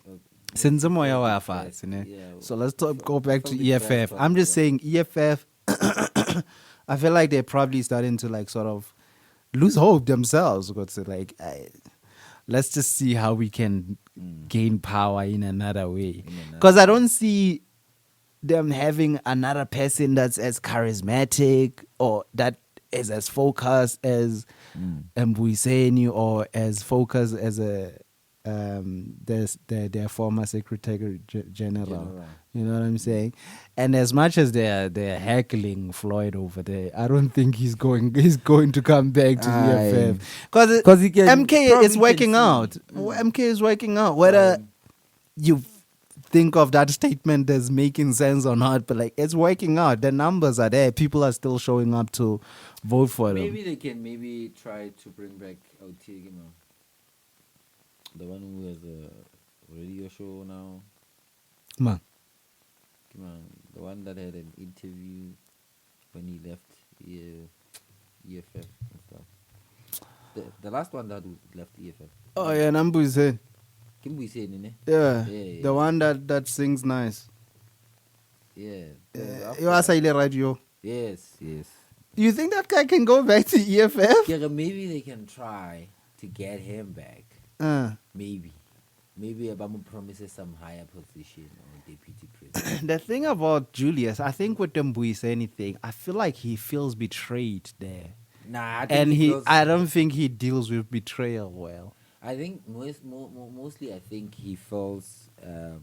Since So let's go back to EFF. I'm just saying EFF. I feel like they're probably starting to like sort of lose hope themselves. Like, let's just see how we can gain power in another way. Because I don't see them having another person that's as charismatic or that is as focused as Mbuyiseni or as focused as their former Secretary General. You know what I'm saying? And as much as they're heckling Floyd over there, I don't think he's going to come back to the EFF. Because MK is working out. MK is working out. Whether you think of that statement as making sense or not, but like it's working out. The numbers are there. People are still showing up to vote for them. Maybe they can try to bring back OT, the one who has a radio show now. Come on, the one that had an interview when he left EFF and stuff. The last one that left EFF. Oh yeah, Mbuyiseni. Mbuyiseni, yeah, the one that sings nice. Yeah. You are silent radio. Yes. You think that guy can go back to EFF? Yeah, maybe they can try to get him back. Maybe Obama promises some higher position or deputy president. The thing about Julius, I think with the Mbuyiseni thing, I feel like he feels betrayed there. Nah, I don't think he deals with betrayal well. I think mostly I think he feels I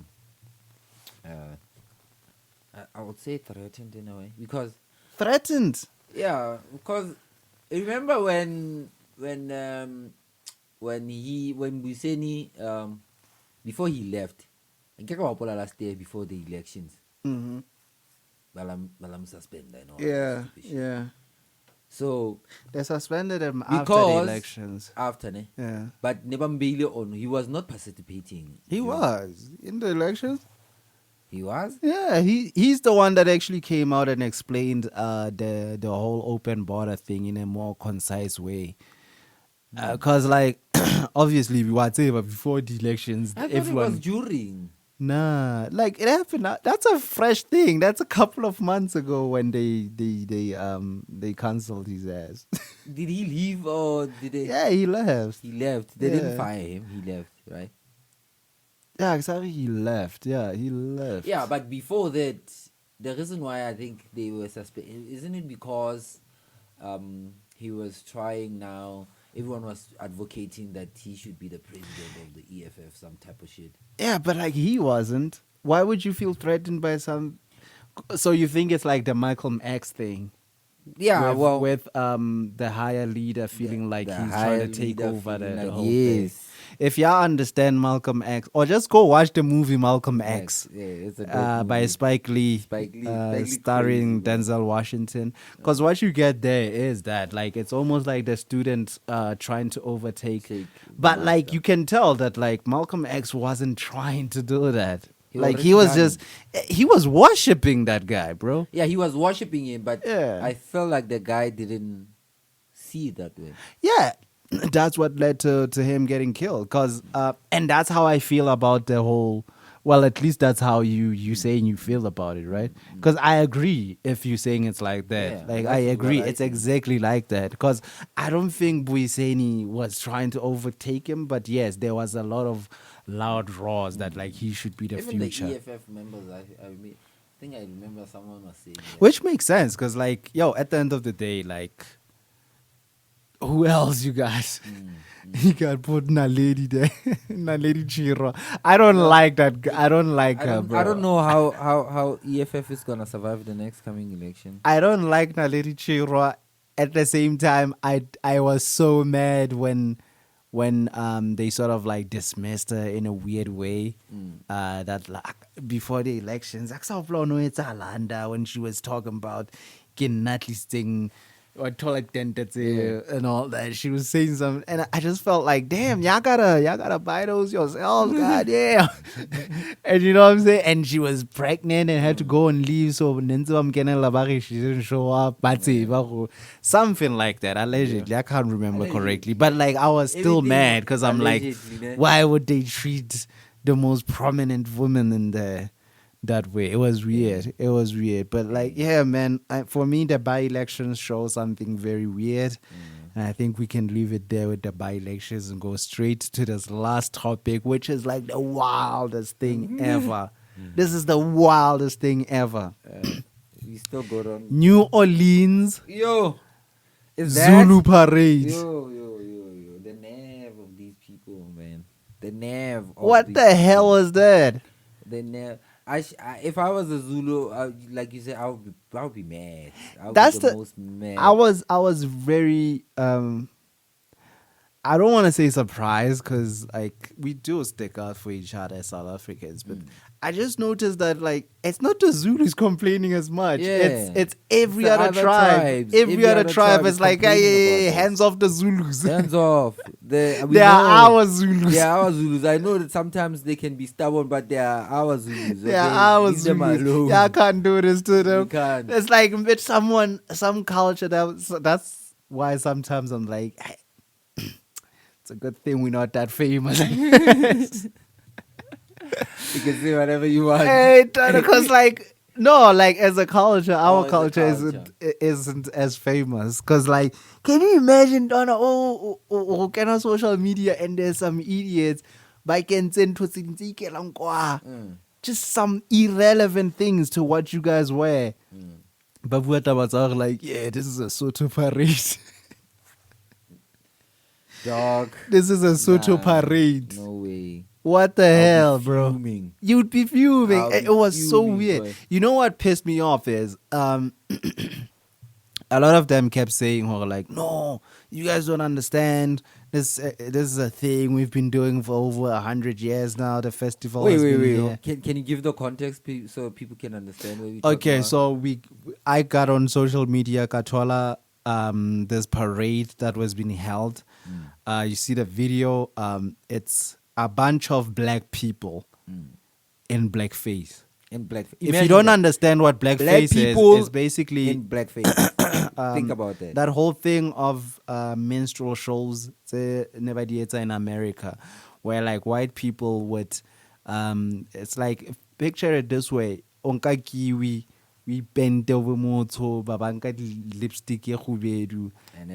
would say threatened in a way because threatened. Yeah, because remember when Mbuyiseni before he left, I get last day before the elections. Mm-hmm. Balam suspended and all Yeah, that stupid shit. yeah. So They suspended him after the because elections. after ne, Yeah. but Nebambili on he was not participating. He was in the elections. He was? Yeah, he's the one that actually came out and explained the whole open border thing in a more concise way. Because like obviously whatever before the elections, I thought everyone it was during. nah, like it happened. That's a fresh thing. That's a couple of months ago when they cancelled his ass. Did he leave or did they? Yeah, he left. He left. They Yeah. didn't fire him. He left, right? Yeah, exactly. He left. Yeah, he left. Yeah, but before that, the reason why I think they were suspended, isn't it because he was trying now, everyone was advocating that he should be the president of the EFF, some type of shit. Yeah, but like he wasn't. Why would you feel threatened by some? So you think it's like the Malcolm X thing? Yeah, with the higher leader feeling like the he's higher trying to take leader over the feeling like, whole yes. thing. If y'all understand Malcolm X, or just go watch the movie Malcolm X. Yeah, it's a dope By movie. Spike Lee, Spike Lee starring crazy, Denzel Washington. Because what you get there is that, like, it's almost like the students trying to overtake. But, like, you can tell that, like, Malcolm X wasn't trying to do that. He was worshipping that guy, bro. Yeah, he was worshipping him, but Yeah. I felt like the guy didn't see it that way. Yeah, that's what led to him getting killed. And that's how I feel about the whole. Well, at least that's how you saying you feel about it, right? Because I agree if you're saying it's like that. Yeah, like that's I agree, what I it's think. exactly like that. Because I don't think Buiseni was trying to overtake him, but yes, there was a lot of loud roars that like he should be the Even future. the EFF members, I think I remember someone was saying that. Which makes sense because, like, yo, at the end of the day, like, who else you got? You got put Naledi there, Naledi Chiro. I don't like that. I don't like her, bro. I don't know how EFF is gonna survive the next coming election. I don't like Naledi Chiro. At the same time, I was so mad when they sort of like dismissed her in a weird way. That like before the elections, when she was talking about getting at least thing or toilet and all that, she was saying something, and I just felt like, damn, y'all gotta buy those yourselves, goddamn. And you know what I'm saying? And she was pregnant and had to go and leave, so she didn't show up. Something like that, allegedly. I can't remember correctly, but like I was still Everything mad because I'm like, allegedly, ne? why would they treat the most prominent woman in there that way? It was weird. It was weird. But like, yeah, man, for me, the by-elections show something very weird. And I think we can leave it there with the by-elections and go straight to this last topic, which is like the wildest thing ever. This is the wildest thing ever. We still go on. New Orleans Yo, is Zulu Parade. Yo. The nerve of these people, man. The nerve. Of What these the hell was that? people. The nerve. If I was a Zulu, like you said, I would be mad. I would That's be the the- most mad. I was very I don't want to say surprised because like we do stick out for each other as South Africans, but I just noticed that like it's not the Zulus complaining as much. Yeah. It's every It's the other other tribe. tribes. Every other tribe is is like, complaining hey, about hands off the Zulus. Hands off. They are our Zulus. They are our Zulus. I know that sometimes they can be stubborn, but they are our Zulus. They are okay? our Leave them Zulus. alone. Yeah, I can't do this to them. You can't. It's like with some culture that's why sometimes I'm like, it's a good thing we're not that famous. You can say whatever you want. Because like no, like as a culture, our as a culture isn't as famous. Cause like, can you imagine Donna? Can on social media and there's some idiots by just some irrelevant things to what you guys wear. But what was like, yeah, this is a Soto parade. Dog. This is a Soto Nah, parade. No way. What the hell, bro? Fuming. You'd be fuming. I'll be It was so fuming, weird. boy. You know what pissed me off is a lot of them kept saying, like, no, you guys don't understand. This is a thing we've been doing for over 100 years now. The festival has been here. Can you give the context so people can understand what we Okay, so I got on social media, Katola, this parade that was being held. You see the video. It's a bunch of black people in blackface. If you don't understand what blackface is, it's basically in blackface. Think about that. That whole thing of minstrel shows in America, where like white people would, it's like, picture it this way: onka kiwi, we bend over moto, babanka lipstick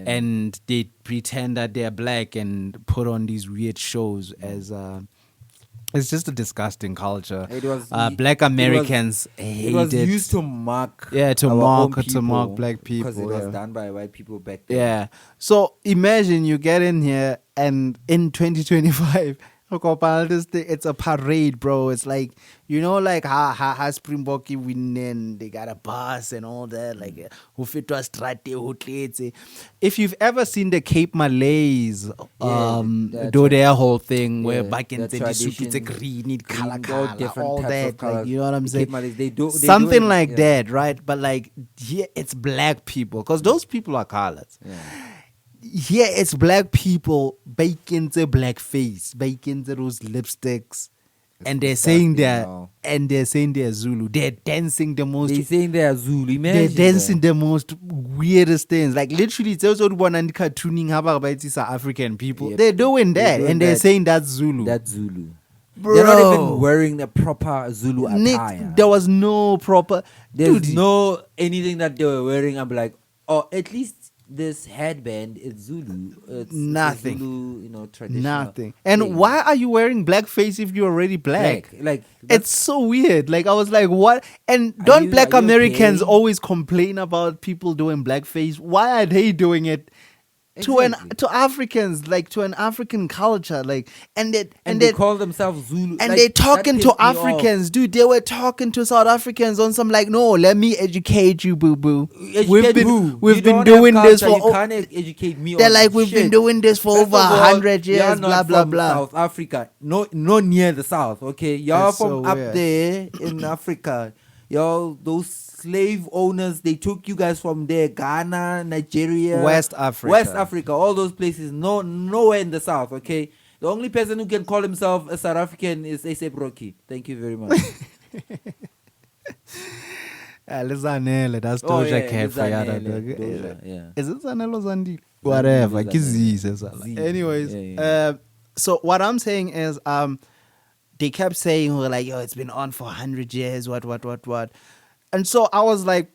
and they pretend that they're black and put on these weird shows as. It's just a disgusting culture. It was black Americans hate it. Was used to mock. To mock black people because it was done by white people back then. Yeah. So imagine you get in here and in 2025, it's a parade, bro. It's like, like how Springboki win and they got a bus and all that, like who fit to a strate. If you've ever seen the Cape Malays do their whole thing where back in the soup it's a green, color, all that, like, you know what I'm saying? Malays, they something like that, right? But like here it's black people, because those people are colors. Yeah. Here it's black people baking the blackface, baking those lipsticks, and they're saying they're Zulu. They're dancing the most. They're saying they're Zulu. They're dancing the most weirdest things. Like literally, it's also one and cartooning about South African people. Yep. They're doing that, they're saying that's Zulu. That's Zulu. Bro. They're not even wearing the proper Zulu attire. There was no proper. There's no anything that they were wearing. I'm like, at least. This headband is Zulu. It's nothing. Zulu, traditional. Nothing. And thing. Why are you wearing blackface if you're already black? Like it's so weird. Like I was like, what? And don't black Americans always complain about people doing blackface? Why are they doing it? Exactly. To Africans, like to an African culture, like and they call themselves Zulu, and they're talking to Africans, dude. They were talking to South Africans on some like, no, let me educate you, boo boo. We've been doing this for. You can't educate me. They're like, we've been doing this for over 100 years. Blah blah blah. South Africa, no near the South. Okay, y'all from up there in Africa. Yo, those slave owners, they took you guys from there, Ghana, Nigeria, West Africa, all those places, nowhere in the South, okay? The only person who can call himself a South African is A$AP Rocky. Thank you very much. That's Doja Cat for Yada. Is it Zanele or Zandile? Whatever. Anyways, so what I'm saying is, they kept saying, like, yo, it's been on for 100 years, what. And so I was like,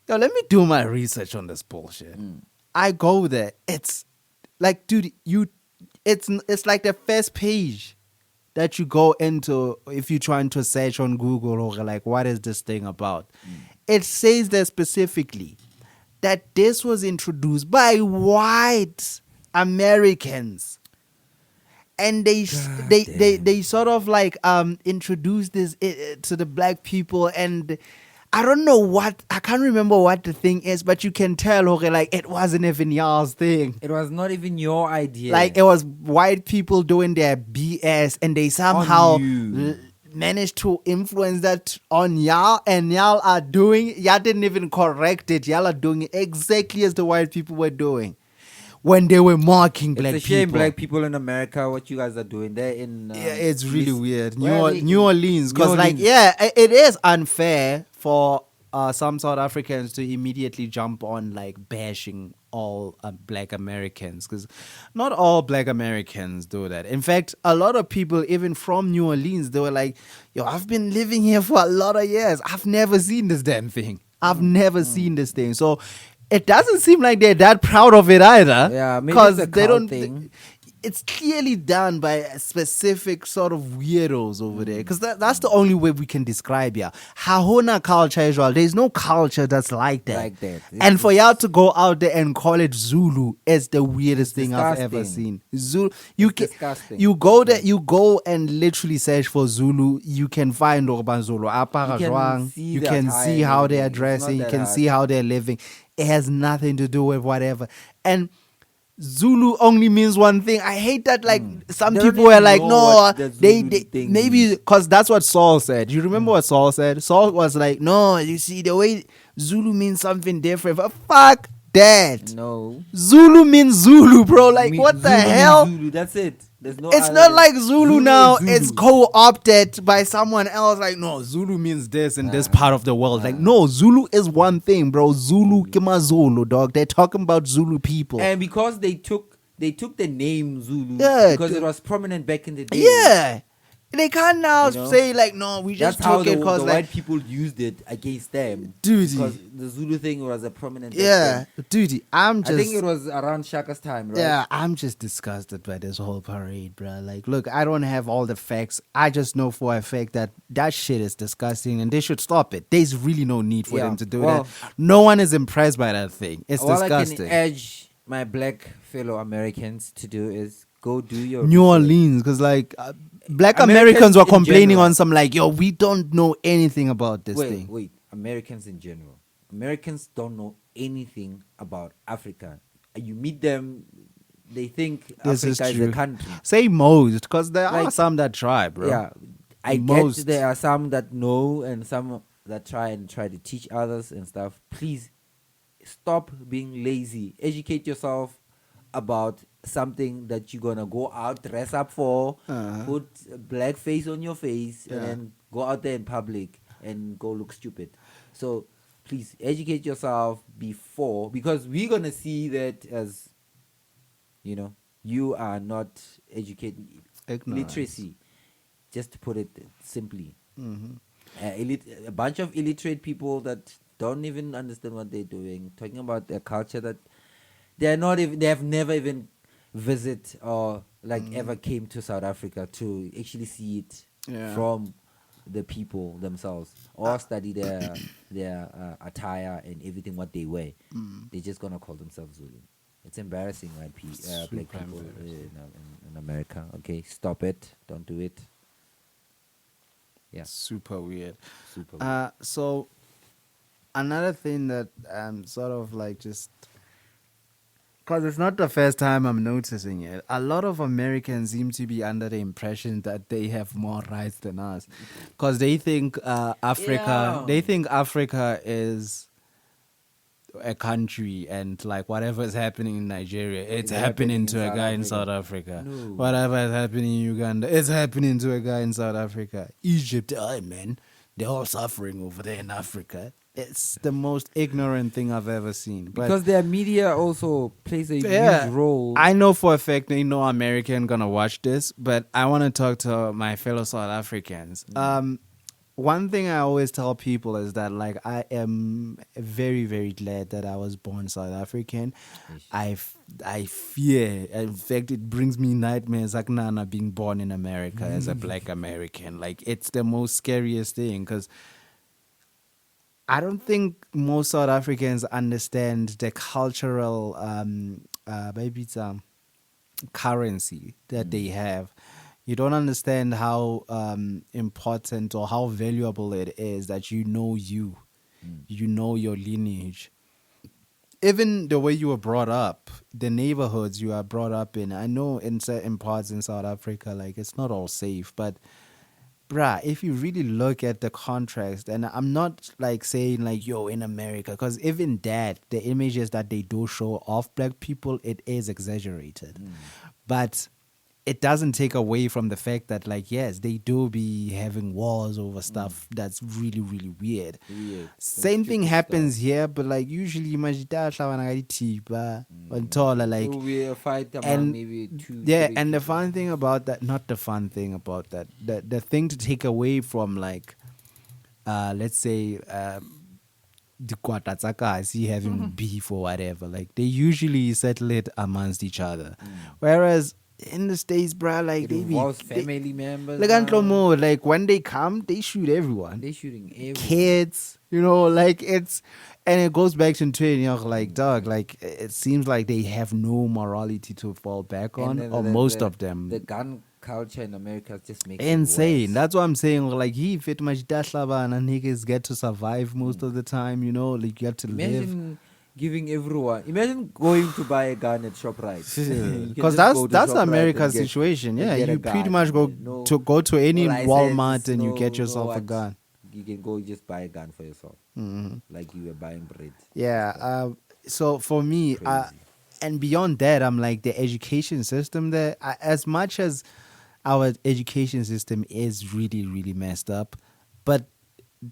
yo, let me do my research on this bullshit. I go there. It's like, dude, it's like the first page that you go into if you're trying to search on Google or like, what is this thing about? It says there specifically that this was introduced by white Americans. And they sort of like introduced this to the black people, and I don't know I can't remember what the thing is, but you can tell, okay, like it wasn't even y'all's thing. It was not even your idea. Like it was white people doing their BS, and they somehow managed to influence that on y'all, and y'all didn't even correct it. Y'all are doing it exactly as the white people were doing. When they were mocking black people. It's a shame black people in America, what you guys are doing. They're in... it's really weird. New Orleans. Because it is unfair for some South Africans to immediately jump on like bashing all black Americans. Because not all black Americans do that. In fact, a lot of people, even from New Orleans, they were like, yo, I've been living here for a lot of years. I've never seen this damn thing. I've never seen this thing. So... it doesn't seem like they're that proud of it either. Yeah, maybe it's a cult thing. it's clearly done by a specific sort of weirdos over there. Because that's the only way we can describe ya. Hahona culture as well. There's no culture that's like that. Like that. And for y'all to go out there and call it Zulu is the weirdest thing I've ever disgusting. seen. Zulu, you can, disgusting. you go there, you go and literally search for Zulu. You can find Orban Zulu. You can see You the can attire see and how they're everything. It's not dressing. You that can hard. see how they're living. It has nothing to do with whatever. And Zulu only means one thing. I hate that. Like some They don't people were even like, know no, what the Zulu they thing maybe means. because that's what Saul said. You remember what Saul said? Saul was like, no, you see the way Zulu means something different. But fuck that. No. Zulu means Zulu, bro. Like what the Zulu means hell? Zulu, that's it. There's no It's other- not like Zulu now. is Zulu. It's co-opted by someone else. Like, no, Zulu means this in this part of the world. Like, no, Zulu is one thing, bro. Zulu, Kima Zulu, dog. They're talking about Zulu people. And because they took the name Zulu Yeah, because dude. it was prominent back in the day. Yeah. They can't now You know? say, like, no, we just That's how took the, it because, the like, white people used it against them. Dude. Because the Zulu thing was a prominent. back yeah, then. dude, I'm just. I think it was around Shaka's time, right? Yeah, I'm just disgusted by this whole parade, bro. Like, look, I don't have all the facts. I just know for a fact that that shit is disgusting and they should stop it. There's really no need for Yeah, them to do well- that. No one is impressed by that thing. It's All I disgusting. can urge my black fellow Americans to do is go do your New research. Orleans, because like black Americans Americans were in complaining general. on some like, yo, we don't know anything about this thing. Wait, Americans in general. Americans don't know anything about Africa. You meet them, they think This is Africa is true. a country. Say most, because there are Like- some that try, bro. Yeah, I Most. get there are some that know and some that try to teach others and stuff. Please stop being lazy. Educate yourself about something that you're gonna go out, dress up for, Uh-huh. put a black face on your face, Yeah. and then go out there in public and go look stupid. So please educate yourself before, because we're gonna see that as, you are not educated. Ignorance. Literacy, just to put it simply. Mhm. A bunch of illiterate people that don't even understand what they're doing, talking about their culture that they have never even visit or ever came to South Africa to actually see it Yeah. from the people themselves or study their attire and everything what they wear. They're just gonna call themselves Zulu. It's embarrassing, right? Black Super people embarrassing. in America. Okay, stop it. Don't do it. Yeah, Super weird. super. weird. So another thing that sort of like just because it's not the first time I'm noticing it. A lot of Americans seem to be under the impression that they have more rights than us, because they think Africa. Yeah. They think Africa is a country, and like whatever is happening in Nigeria, it's happening to a South guy in Africa. South Africa. No. Whatever is happening in Uganda, it's happening to a guy in South Africa. Egypt, oh man, they're all suffering over there in Africa. It's the most ignorant thing I've ever seen. But Because their media also plays a yeah, huge role. I know for a fact ain't no American gonna watch this, but I want to talk to my fellow South Africans. One thing I always tell people is that like I am very, very glad that I was born South African. I fear, in fact, it brings me nightmares like Nana being born in America as a black American. Like it's the most scariest thing, because I don't think most South Africans understand the cultural maybe it's currency that they have. You don't understand how important or how valuable it is that you know you know your lineage. Even the way you were brought up, the neighborhoods you are brought up in. I know in certain parts in South Africa, like it's not all safe, but bruh, if you really look at the contrast, and I'm not like saying like, yo, in America, because even that, the images that they do show of black people, it is exaggerated. But it doesn't take away from the fact that, like, yes, they do be having wars over stuff that's really, really weird. Same thing happens here, but like usually, like, We fight among and maybe two. yeah, three and the people. fun thing about that, not the fun thing about that, the thing to take away from like, let's say, the Kwatatsakasi having beef or whatever, like they usually settle it amongst each other. Whereas in the States, bruh, like It they be involves family members. like now. Antlomo, like when they come, they shoot everyone. They shooting everyone. Kids, like it's, and it goes back to training, like dog, like it seems like they have no morality to fall back on, And or most of them. The gun culture in America just makes Insane. it worse. That's what I'm saying. Like he fit much dashlaba and niggas get to survive most of the time, like you get to live. Imagine giving everyone. Imagine going to buy a gun at ShopRite. You can Because just go to that's ShopRite America's and get- situation. and Yeah, get a you pretty gun. much go No- to any no license, Walmart and you no- get no yourself a what. gun. You can go just buy a gun for yourself, Mm-hmm. like you were buying bread. Yeah. So for me, Crazy. and beyond that, I'm like the education system there. As much as our education system is really, really messed up, but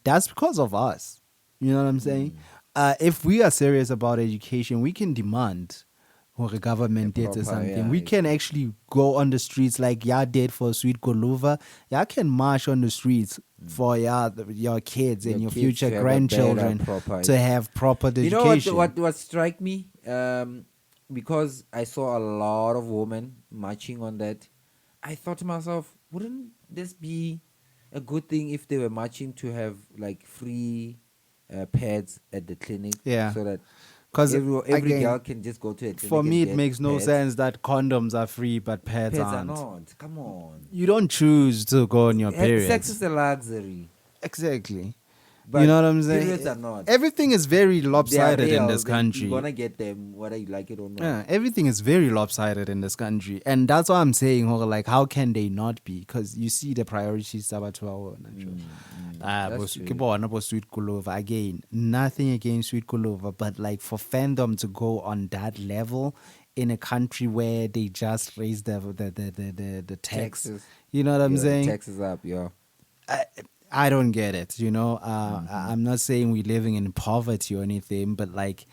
that's because of us. You know what I'm saying? If we are serious about education, we can demand or the government did or proper, something. yeah, We can actually go on the streets like y'all did for Sweet Guluva. Y'all can march on the streets for your kids and your kids future to have a grandchildren better, proper to have proper You education. know what struck me? Because I saw a lot of women marching on that. I thought to myself, wouldn't this be a good thing if they were marching to have like free pads at the clinic? Yeah. So that Because every girl can just go to a clinic. for me, and it get makes no pads. sense that condoms are free but pads Pads are aren't. not. Come on. You don't choose to go on your period. Sex is a luxury. Exactly. But you know what I'm saying? periods are not. Everything is very They are lopsided in real, this then country. You're gonna get them whether you like it or not. Yeah, everything is very lopsided in this country, and that's what I'm saying. Like, how can they not be? Because you see the priorities about to our That's true. Sweet Guluva again. Nothing against Sweet Guluva, but like for fandom to go on that level in a country where they just raised the tax. Taxes. You know what I'm Yeah, saying? Taxes up, yeah. I don't get it, I'm not saying we're living in poverty or anything, but like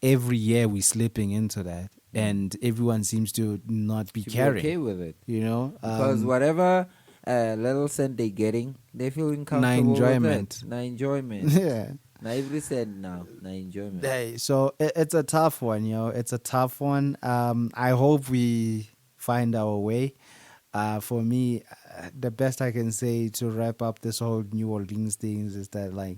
every year we're slipping into that, and everyone seems to not be To caring. be okay with it. Because Because whatever little cent they're getting, they feel comfortable enjoyment. with it. Na enjoyment. yeah. Na every cent now. Na enjoyment. Hey, so it's a tough one, It's a tough one. I hope we find our way. For me, the best I can say to wrap up this whole New Orleans things is that, like,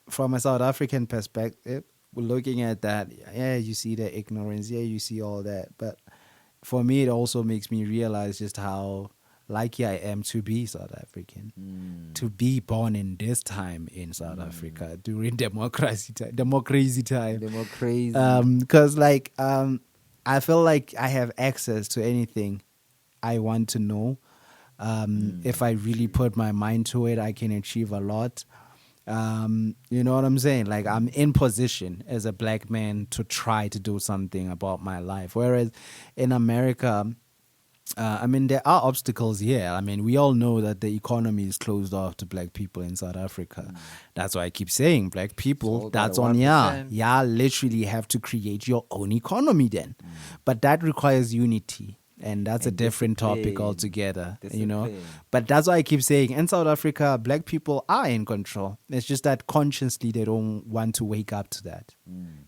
from a South African perspective, we're looking at that. Yeah, you see the ignorance. Yeah, you see all that. But for me, it also makes me realize just how lucky I am to be South African, to be born in this time in South Africa during democracy time. Democracy. Because I feel like I have access to anything I want to know. If I really put my mind to it, I can achieve a lot. You know what I'm saying? Like, I'm in position as a black man to try to do something about my life. Whereas in America, there are obstacles here. We all know that the economy is closed off to black people in South Africa. That's why I keep saying black people, So that's that on 1%. ya. Literally have to create your own economy then. But that requires unity. And that's a And different topic discipline. altogether, Discipline. But that's why I keep saying, in South Africa, black people are in control. It's just that consciously they don't want to wake up to that.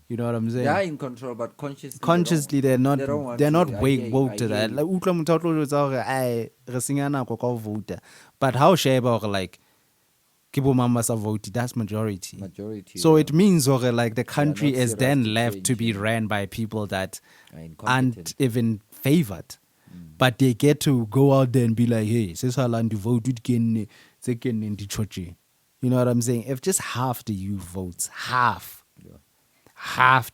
You know what I'm saying? They are in control, but consciously. Consciously they're not want they're not to. I wake hear you, woke I to hear that. you. Like utlwa motho a tlo jwetsa hore, "Ai, re senya nako ka ho vouta." But how sheba hore, like, ke bo mang ba sa vote, that's majority. So yeah. it means hore, like, the country not is serious then to left to be change, ran by people that Are aren't incompetent. even favored. But they get to go out there and be like, hey, since I land to vote, you know what I'm saying? If just half the youth votes, half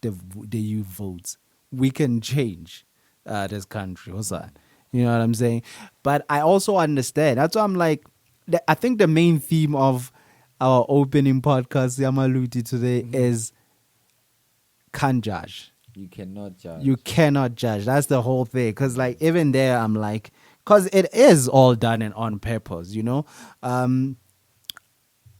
the youth votes, we can change this country. What's that? You know what I'm saying? But I also understand. That's why I'm like, I think the main theme of our opening podcast, Maluti, today is can't judge. You cannot judge. You cannot judge. That's the whole thing. Because, like, even there, I'm like, because it is all done and on purpose,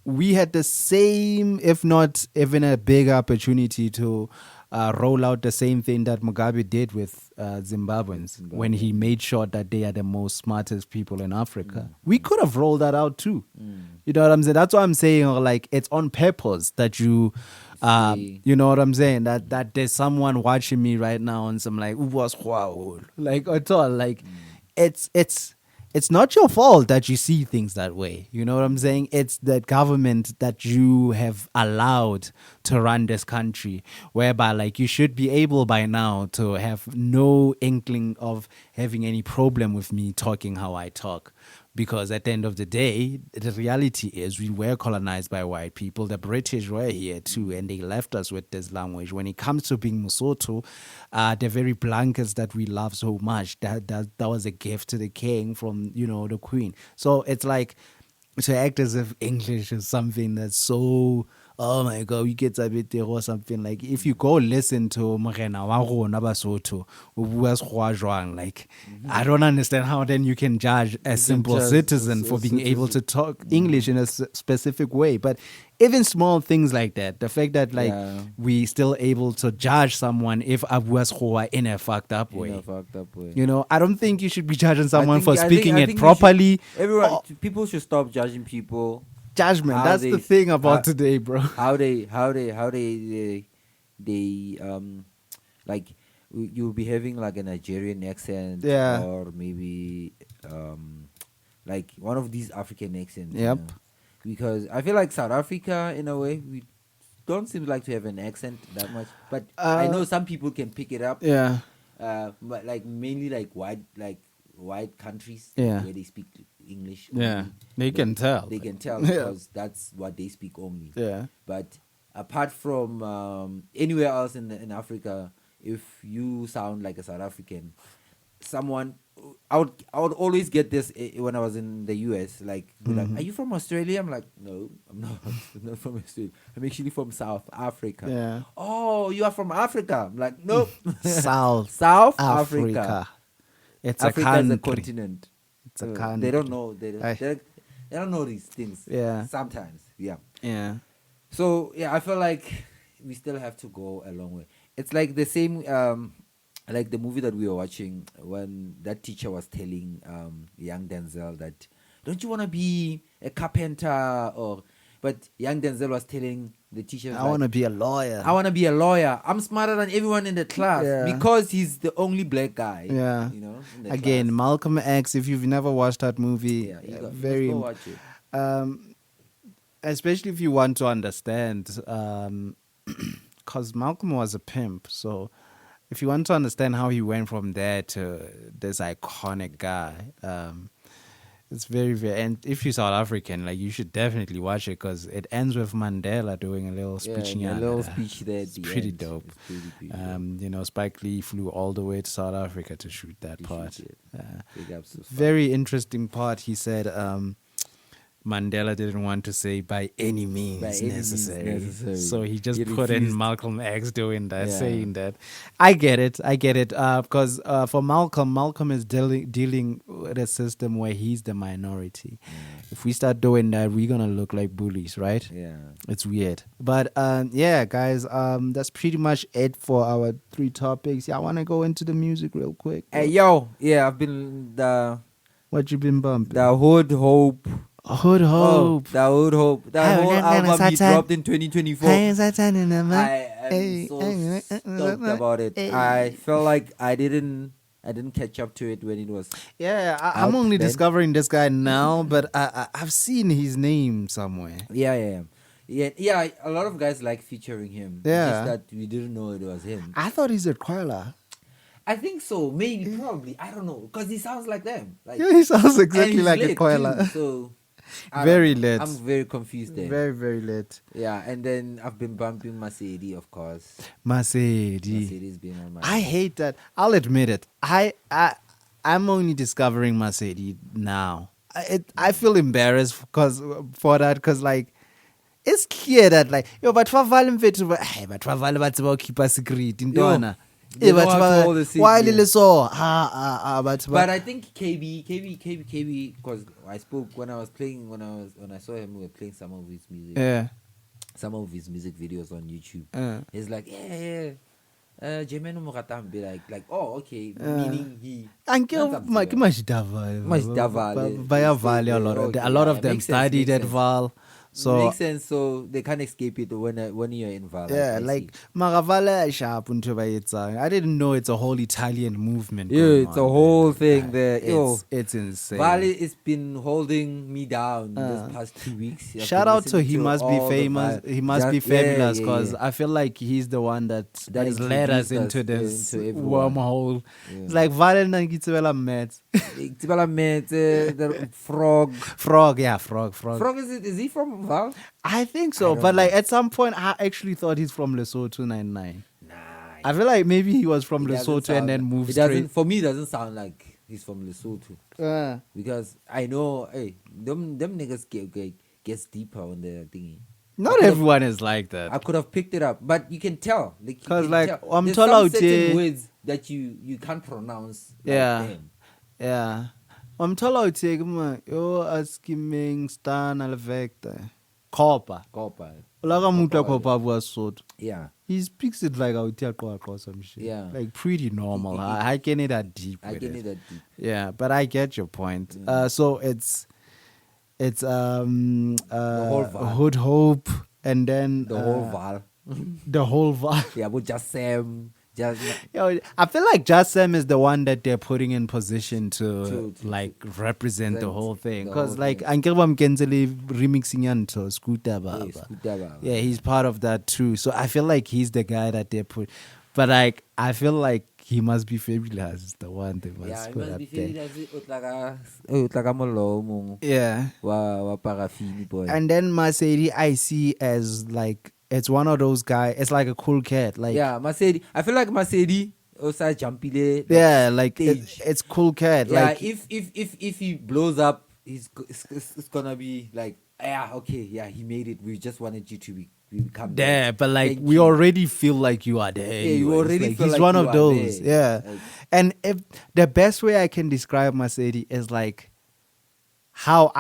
we had the same, if not even a big opportunity to roll out the same thing that Mugabe did with Zimbabweans when he made sure that they are the most smartest people in Africa. We could have rolled that out too. You know what I'm saying? That's what I'm saying. Like, it's on purpose that you You know what I'm saying? That there's someone watching me right now and some like, was wow, like at all. Like, it's not your fault that you see things that way. You know what I'm saying? It's the government that you have allowed to run this country, whereby like you should be able by now to have no inkling of having any problem with me talking how I talk. Because at the end of the day, the reality is we were colonized by white people. The British were here too, and they left us with this language. When it comes to being Mosotho, the very blankets that we love so much, that was a gift to the king from, you know, the queen. So it's like to act as if English is something that's so, oh my God, we get a bit there or something. Like if you go listen to Morena wa rona Basotho, o bua sekgowa jwang, like I don't understand how then you can judge a simple citizen for being able to talk English in a specific way. But even small things like that, the fact that like we still able to judge someone if a bua sekgowa in a fucked up way. You know, I don't think you should be judging someone for speaking it properly. People should stop judging people. Judgment. That's the thing about today, bro. How they like you'll be having like a Nigerian accent, or maybe like one of these African accents. Yep. You know? Because I feel like South Africa, in a way, we don't seem like to have an accent that much. But I know some people can pick it up. Yeah. But like mainly like white countries where they speak English. Yeah, only. they can tell. They can tell because that's what they speak only. Yeah. But apart from anywhere else in Africa, if you sound like a South African, someone I would always get this when I was in the US. Like, like, are you from Australia? I'm like, no, I'm not. I'm not from Australia. I'm actually from South Africa. Yeah. Oh, you are from Africa? I'm like, nope. South Africa. It's Africa a country. is a continent. It's a country. They don't know. They don't know these things. Yeah. Sometimes. Yeah. Yeah. So yeah, I feel like we still have to go a long way. It's like the same, like the movie that we were watching when that teacher was telling young Denzel that, don't you want to be a carpenter? But young Denzel was telling the teacher, I want to be a lawyer. I want to be a lawyer. I'm smarter than everyone in the class because he's the only black guy. Yeah. You know. Again, class. Malcolm X. If you've never watched that movie, very. Go watch it. Especially if you want to understand, because Malcolm was a pimp. So, if you want to understand how he went from there to this iconic guy, it's very, very. And if you're South African, like you should definitely watch it because it ends with Mandela doing a little speech. A little speech there. It's pretty dope. You know, Spike Lee flew all the way to South Africa to shoot that part. Very interesting part. He said, Mandela didn't want to say by any means necessary. So he just put in Malcolm X doing that, saying that. I get it. Because for Malcolm is dealing with a system where he's the minority. If we start doing that, we're going to look like bullies, right? Yeah. It's weird. But yeah, guys, that's pretty much it for our 3 topics. Yeah, I want to go into the music real quick. Hey, yo. Yeah, I've been What you been bumping? The Hood Hope. Hood Hope. The Hood Hope. That whole album he dropped in 2024. I am so stoked about it. I felt like I didn't catch up to it when it was. Yeah, I'm only discovering this guy now, but I've seen his name somewhere. Yeah. A lot of guys like featuring him. Yeah. Just that we didn't know it was him. I thought he's a Koala. I think so. Maybe, probably. I don't know. Because he sounds like them. Like, yeah, he sounds exactly like a Koala. So. Very lit. I'm very confused there. Very, very lit. Yeah, and then I've been bumping Masedi, of course. Masedi's been on my. I hate that. I'll admit it. I'm only discovering Masedi now. I feel embarrassed for that because like it's clear that like yo but travel but travel but keep a secret in Dona. But I think KB, because I spoke when I saw him, we were playing some of his music. Yeah. Some of his music videos on YouTube. He's like, Jemeno Moratam be like, oh, okay. Meaning he. A lot of them studied at Val. So makes sense. So they can't escape it when you're in Val. yeah, I like see. Magavala sharp unto I didn't know it's a whole Italian movement. Yeah, going it's a on whole there. thing there. Yo, It's insane. Valley has been holding me down this past 2 weeks. I've Shout been out to listening he must be all the famous. Val- He must be Just- yeah, fabulous yeah, because yeah. I feel like he's the one that That has led us introduced into us, this into everyone. wormhole. Yeah. It's like Valen and Gitsubela met. Tibala met the frog. Frog, yeah, frog. Frog is he from Val? I think I so, don't but like know. at some point, I actually thought he's from Lesotho 99. Nah. I feel like maybe he was from it doesn't Lesotho and sound- then moved it doesn't, straight. for me, it doesn't sound like he's from Lesotho. Because I know, hey, them niggas gets deeper on the thingy. Not everyone is like that. I could have picked it up, but you can tell. Like, you 'Cause, can like, tell. I'm There's told some out certain here- words that you can't pronounce. Like Yeah. them. Yeah. I'm told out here, yo askiming stan alvecta. Kopa. Kopa. Olaga muta Kopa, kopa was sort. Yeah. He speaks it like out here or some shit. Yeah. Like pretty normal. I get it that deep. I with get it. it that deep. Yeah, but I get your point. Mm. So it's whole vibe. Hood Hope and then The whole Val. the whole vibe. Yeah, but just Sam. Just Yo, I feel like Just Sam is the one that they're putting in position to To- like represent the represent whole thing. the Because whole like thing. Ankirwam Kenzele remixing yanto Scooter yeah, Baba. Scooter. Yeah, he's part of that too. So I feel like he's the guy that they put. But like I feel like he must be fabulous. The one they must Yeah, it put must up be there. utlaka molao mong Yeah. wa parafini boy. And then Masedi I see as like it's one of those guys. It's like a cool cat. Like Yeah, Masedi. I feel like Masedi also jumpile. yeah, like stage. it's cool cat. Yeah, Like if he blows up, it's gonna be like, yeah, okay, yeah, he made it. We just wanted you to become there, but like Thank we you. already feel like you are there. Yeah, you anyways. already Like, feel he's like one you of are those. there. Yeah. Like- And if the best way I can describe Masedi is like how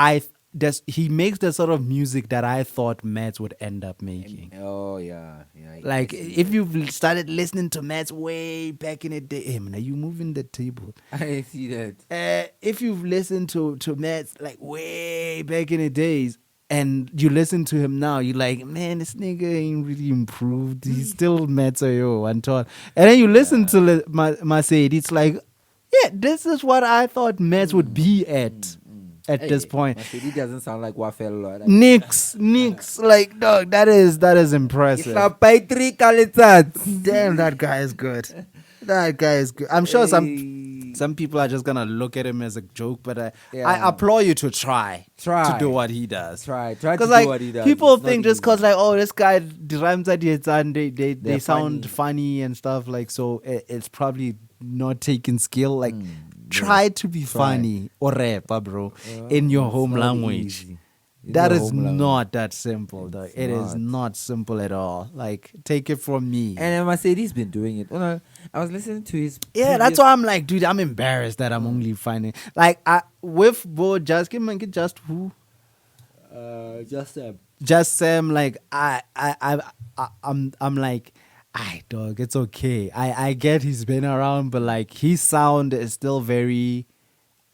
he makes the sort of music that I thought Mats would end up making. Oh yeah. Like I see if you've started listening to Mats way back in the day, hey, man, are you moving the table? that. I see that. If you've listened to Mats like way back in the days and you listen to him now, you're like, man, this nigga ain't really improved. He's still Mats yo and all. And then you listen to Masedi, it's like, yeah, this is what I thought Mats would be at this point. Masedi doesn't sound like Wafel. Nix, like dog, that is impressive. Damn, that guy is good. That guy is good. I'm sure some people are just gonna look at him as a joke, but I Yeah. applaud you to try Try. to do what he does. Try to Because do like what he does. people It's not think just easy. because like this guy the rhymes that he's done they They're sound funny and stuff like so it's probably not taking skill like try to be funny or rap bro in your It's home not language. easy. In That your is home language. not that simple, though. It's It is not. not simple at all. Like, take it from me. And Masedi's been doing it. I was listening to his. Yeah, that's why I'm like, dude, I'm embarrassed that I'm only finding like with Bo just who just Sam like I'm like dog, it's okay. I get he's been around, but like his sound is still very.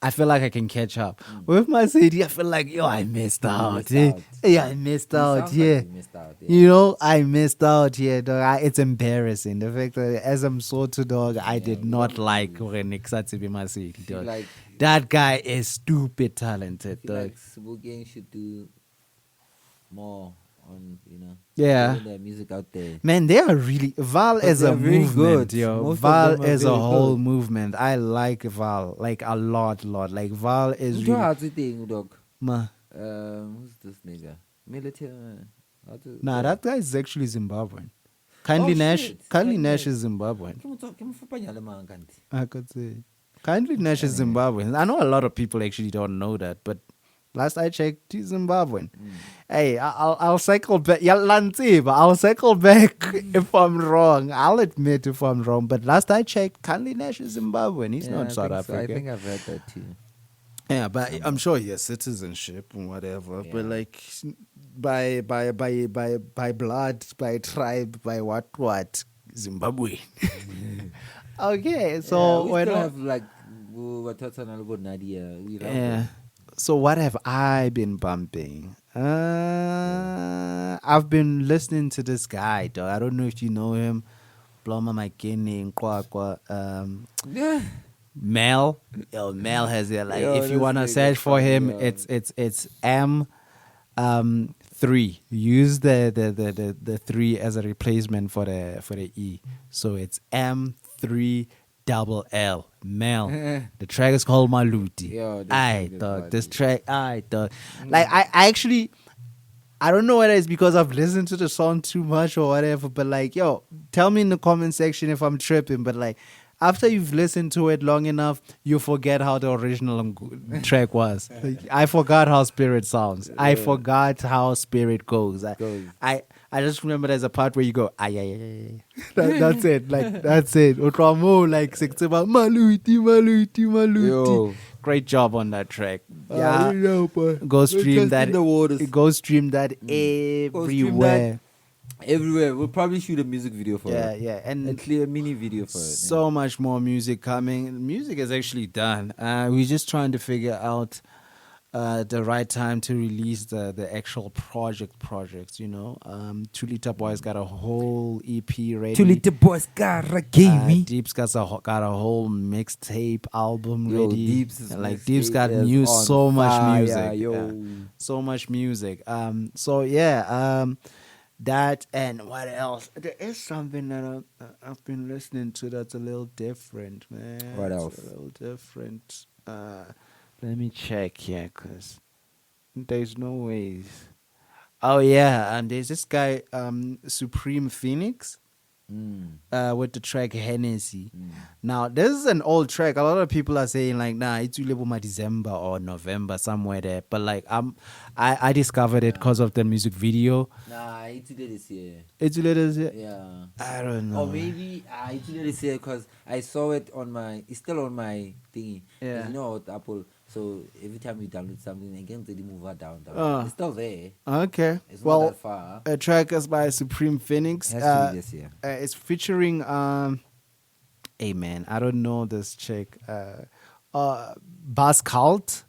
I feel like I can catch up with my CD. I feel like I missed out. missed out. Yeah, I missed out. Sounds like Yeah. he missed out, yeah. You know, I missed out here, dog. It's embarrassing. The fact that as I'm so to dog, I did not like Masedi, dog. Like, That guy is stupid talented, I feel dog. like Subugang should do more on, Yeah. getting their music out there. Man, they are really Val But is a they're very movement, good. yo. Most of Val them are is a very whole good. movement. I like Val like a lot. Like Val is Who's really. dog? Ma. Who's this nigga? Military. Nah, that guy is actually Zimbabwean. Kindly Oh, Nash. shit. Kindly Kindly Nash Nash. is Zimbabwean. Zimbabwe. I could say. Kindly Nash is Zimbabwean. I know a lot of people actually don't know that, but last I checked, he's Zimbabwean. Hey, I'll cycle back. Yeah, Lantiba, I'll cycle back if I'm wrong. I'll admit if I'm wrong. But last I checked, Kindly Nash is Zimbabwean. He's not South African. I think I've read that too. Yeah, but I'm sure he has citizenship and whatever. But like by blood, by tribe, by what? Zimbabwe. Okay, so we why still not? have like Nadia. Yeah. So what have I been bumping? I've been listening to this guy, though. I don't know if you know him. Bloma Makini, Yeah. Mel. Yo, Mel has it. Like, Yo, if you this wanna nigga search for funny, him, yo. it's M3. Use the 3 as a replacement for the E. So it's M3LL. Mel. The track is called Maluti. Yo, this I nigga's thought funny. this track. I thought, like, I actually. I don't know whether it's because I've listened to the song too much or whatever, but like, yo, tell me in the comment section if I'm tripping. But like, after you've listened to it long enough, you forget how the original track was. Like, I forgot how Spirit sounds. I forgot how Spirit goes. I just remember there's a part where you go, ay, ay, ay, ay. That's it. Like, that's it. Otramo, like, about Maluti, Maluti, Maluti. Yo. Great job on that track. Yeah. But Go stream just that. in the waters. Go stream that Go stream everywhere. Everywhere. We'll probably shoot a music video for Yeah, it. yeah, A and clear mini video for it. so much more music coming. Music is actually done. We're just trying to figure out the right time to release the actual projects. You know, 2 Liter Boys got a whole EP ready. 2 Liter Boys got a game. Deep's got a whole mixtape album Yo, ready. Deep's is Like, Deep's got mixtape is new on so much fire, music. yo. Yeah. So much music. So yeah. That and what else? There is something that I've been listening to that's a little different, man. What It's else? a little different. Let me check here, cause there's no ways. Oh yeah, and there's this guy, Supreme Phoenix. With the track Hennessy. Now, this is an old track. A lot of people are saying like, nah, it's my December or November, somewhere there. But like, I discovered it because of the music video. Nah, it's this year. It's latest. Yeah. I don't know. Or maybe it's this year because I saw it on my. It's still on my thingy. Yeah. You know, with Apple. So every time you download something, again, they move it down. It's still there. Okay. It's Well, not that far. a track is by Supreme Phoenix. It has to be this year. It's featuring hey man, I don't know this chick. Bass Cult,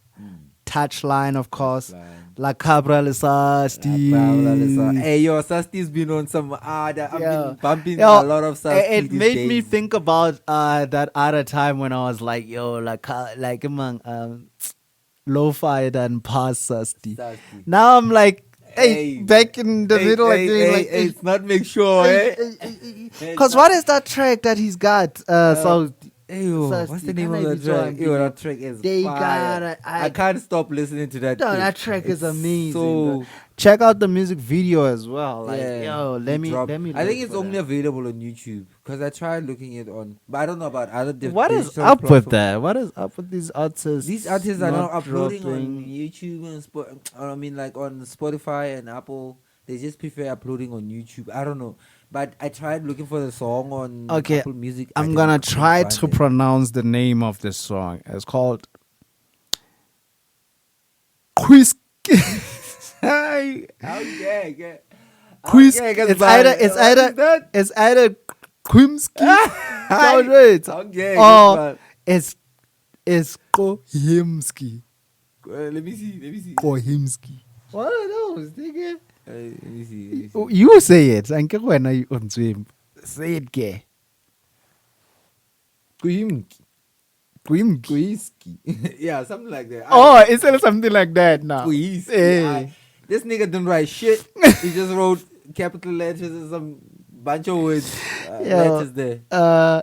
Touchline, of course. Touchline. La Cabra Lesasti. Hey yo, Sasti's been on some I've been bumping Yo, a lot of Sasti. It these made me days. think about that other time when I was like, yo, like among lo-fi than past Sasti. Sasti. Now I'm like, hey, back in the middle, like doing like, it's not make sure, eh? Because what is that track that he's got? So Hey, yo, Sasti, what's the name can of I that be track? joined, Yo, yo? that track is They fire. got it. I can't stop listening to that. no, thing. that track is It's amazing. So, bro. Check out the music video as well. Like, yeah, yo, he let me. dropped- I think I think it's only available on YouTube because I tried looking it on, but I don't know about other. What is digital up with platforms. that? What is up with these artists? These artists are not uploading on dropping? YouTube and like on Spotify and Apple. They just prefer uploading on YouTube. I don't know, but I tried looking for the song on Apple Music. I'm gonna try to pronounce the name of this song. It's called Quiz. Okay. Quiz. It's either Quimski. Okay. Or it's Kohimski. Let me see. Kohimski. What are those, nigga? Let me see. You say it. Anke wena you on swim. Say it, ke. Quimski. Yeah, something like that. Oh, is it something like that now? Quizki. Hey. This nigga didn't write shit. He just wrote capital letters and some bunch of words. Letters there.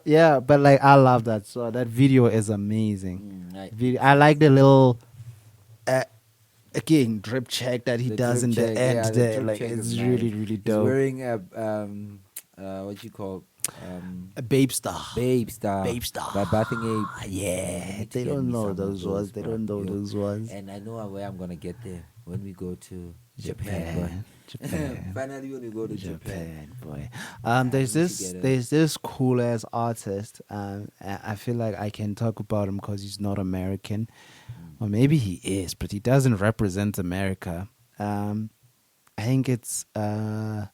Yeah, but like I love that. So that video is amazing. Right. I like the little again drip check that he does in the end there. Like it's really He's dope. wearing a what you call A Babe Star. Babe Star. Babe Star. By Bathing Ape. Yeah, Need to they get don't me know some of those ones. They bro. don't know Yo. those ones. And I know where I'm gonna get there when we go to Japan. Japan. Finally, when we go to Japan. Boy. we should get There's this cool ass artist. I feel like I can talk about him because he's not American, or maybe he is, but he doesn't represent America. I think it's Hanu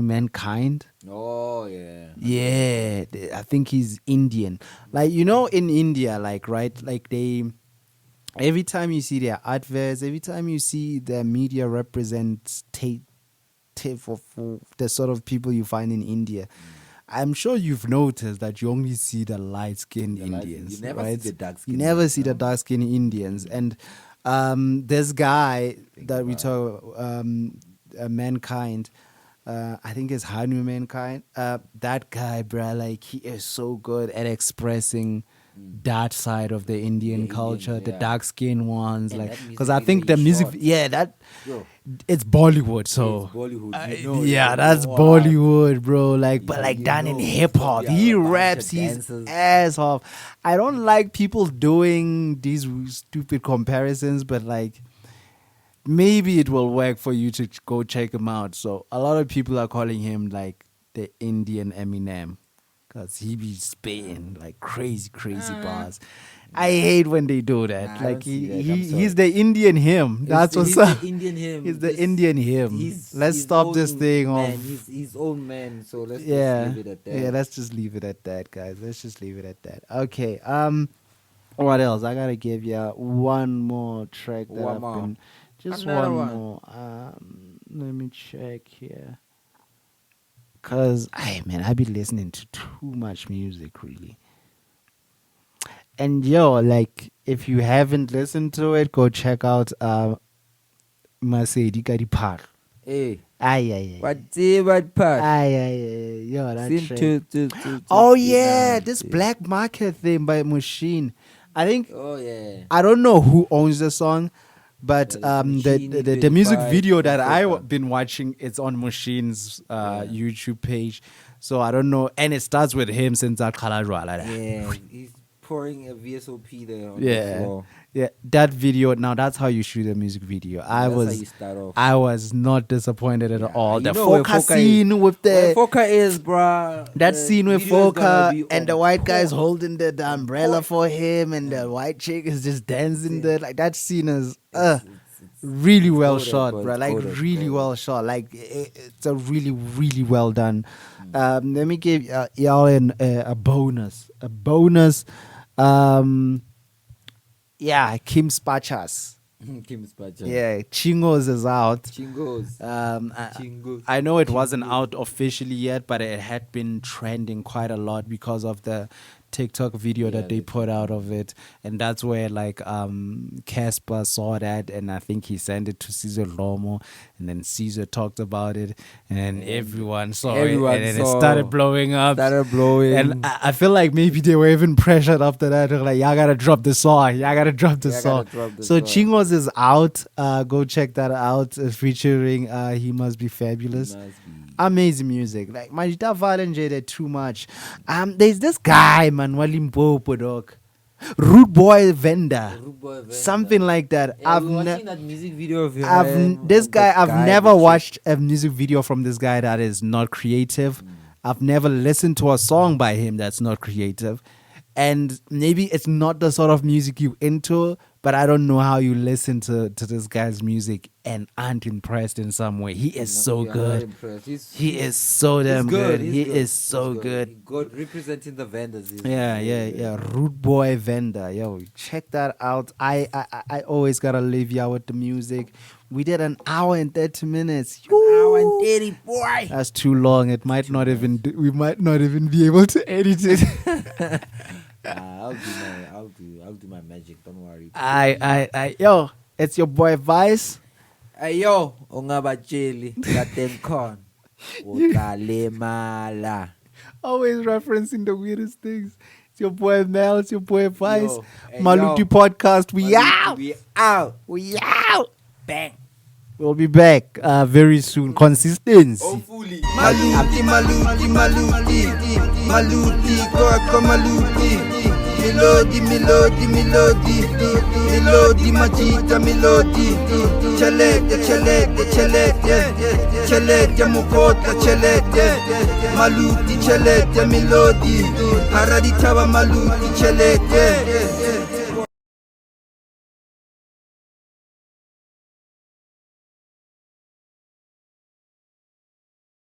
Mankind. Oh yeah. Yeah, I think he's Indian. Like, you know, in India, like, right, like they every time you see their adverts, every time you see their media representative of the sort of people you find in India, I'm sure you've noticed that you only see the light-skinned Indians. You never right? see the dark You skinned. never see the dark-skinned Indians. And this guy that we talk, Mankind, I think it's Hanu Mankind. That guy, bruh, like he is so good at expressing that side of the Indian culture, the yeah. dark-skinned ones, And like that music because I is think the really music, short. it's Bollywood, so It's Bollywood. yeah, that's Bollywood, bro. Like, but like done in hip hop, Yeah, he a bunch of raps his dancers. ass off. I don't like people doing these stupid comparisons, but like maybe it will work for you to go check him out. So a lot of people are calling him like the Indian Eminem. Because he be spitting like crazy bars. I hate when they do that. Nah, I like don't see that. I'm he's sorry. the Indian him. That's what's He's up. the Indian him. He's the Indian him. He's Let's his stop this own thing man. off. He's his own man. So let's Yeah. just leave it at that. Yeah, let's just leave it at that, guys. Let's just leave it at that. Okay. What else? I gotta give you one more track that One I've more. been just Another one one. more. Let me check here. Cause I be listening to too much music really. And yo, like if you haven't listened to it, go check out Masedi Kadipar. Hey, Aye. what part? Aye. Yo, that Seem track. to Oh be yeah, nice, this yeah. Black Market thing by Machine. I think Oh yeah. I don't know who owns the song, but Well, it's Machine, the music 25, video that I've Africa. been watching, it's on Machine's YouTube page. So I don't know, and it starts with him since that Yeah, he's pouring a VSOP there on the Yeah, floor. yeah. That video. Now that's how you shoot a music video. That's how you start off. I was not disappointed at all. You The know where Foka Foka scene with Where the Foka is, bruh. that the scene with video is gonna Foka be and on the white guy's point. holding the umbrella for him, and the white chick is just dancing there. Like that scene is really well goated, shot, bro. bro. It's Like goated, really goated. well shot. Like it's a really well done. Let me give y'all a bonus. Yeah, Kim Spachas. Kim's Pacha. Yeah, Chingos is out. Chingos. Chingos. I know it wasn't out officially yet, but it had been trending quite a lot because of the TikTok video that they put out of it, and that's where like Casper saw that, and I think he sent it to Caesar Lomo, and then Caesar talked about it, and everyone saw it, and then it started blowing up. And I feel like maybe they were even pressured after that. They're like, y'all gotta drop the song. So Chingos is out. Go check that out. It's featuring He Must Be Fabulous. Amazing music. Like Majita Valenje, they're too much. There's this guy, man, Walimpopo, dog. Rude Boy Vendor. Something like that. Yeah, I've watching that music video of him. I've never watched a music video from this guy that is not creative. I've never listened to a song by him that's not creative. And maybe it's not the sort of music you into, but I don't know how you listen to this guy's music and aren't impressed in some way. He is so good. He is so damn good. He is so good. Good representing the vendors. Yeah. Rude Boy Vendor. Yo, check that out. I always gotta leave y'all with the music. We did an hour and 30 minutes. An hour and 30, boy. That's too long. It might not even. We might not even be able to edit it. I'll do my magic. Don't worry. Yo, it's your boy Vice. Hey yo, ungabacheli katemkhon. Ukalemala. Always referencing the weirdest things. It's your boy Mel. It's your boy Vice. Yo, hey, Maluti yo. Podcast. We out. We out. Bang. We'll be back very soon. Consistency. Hopefully. Maluti, Coco Maluti. Melody, Majita, Melody. Chelete, Mukota, Chelete. Maluti, Chelete, Melody. Haraditaba Maluti, Chelete.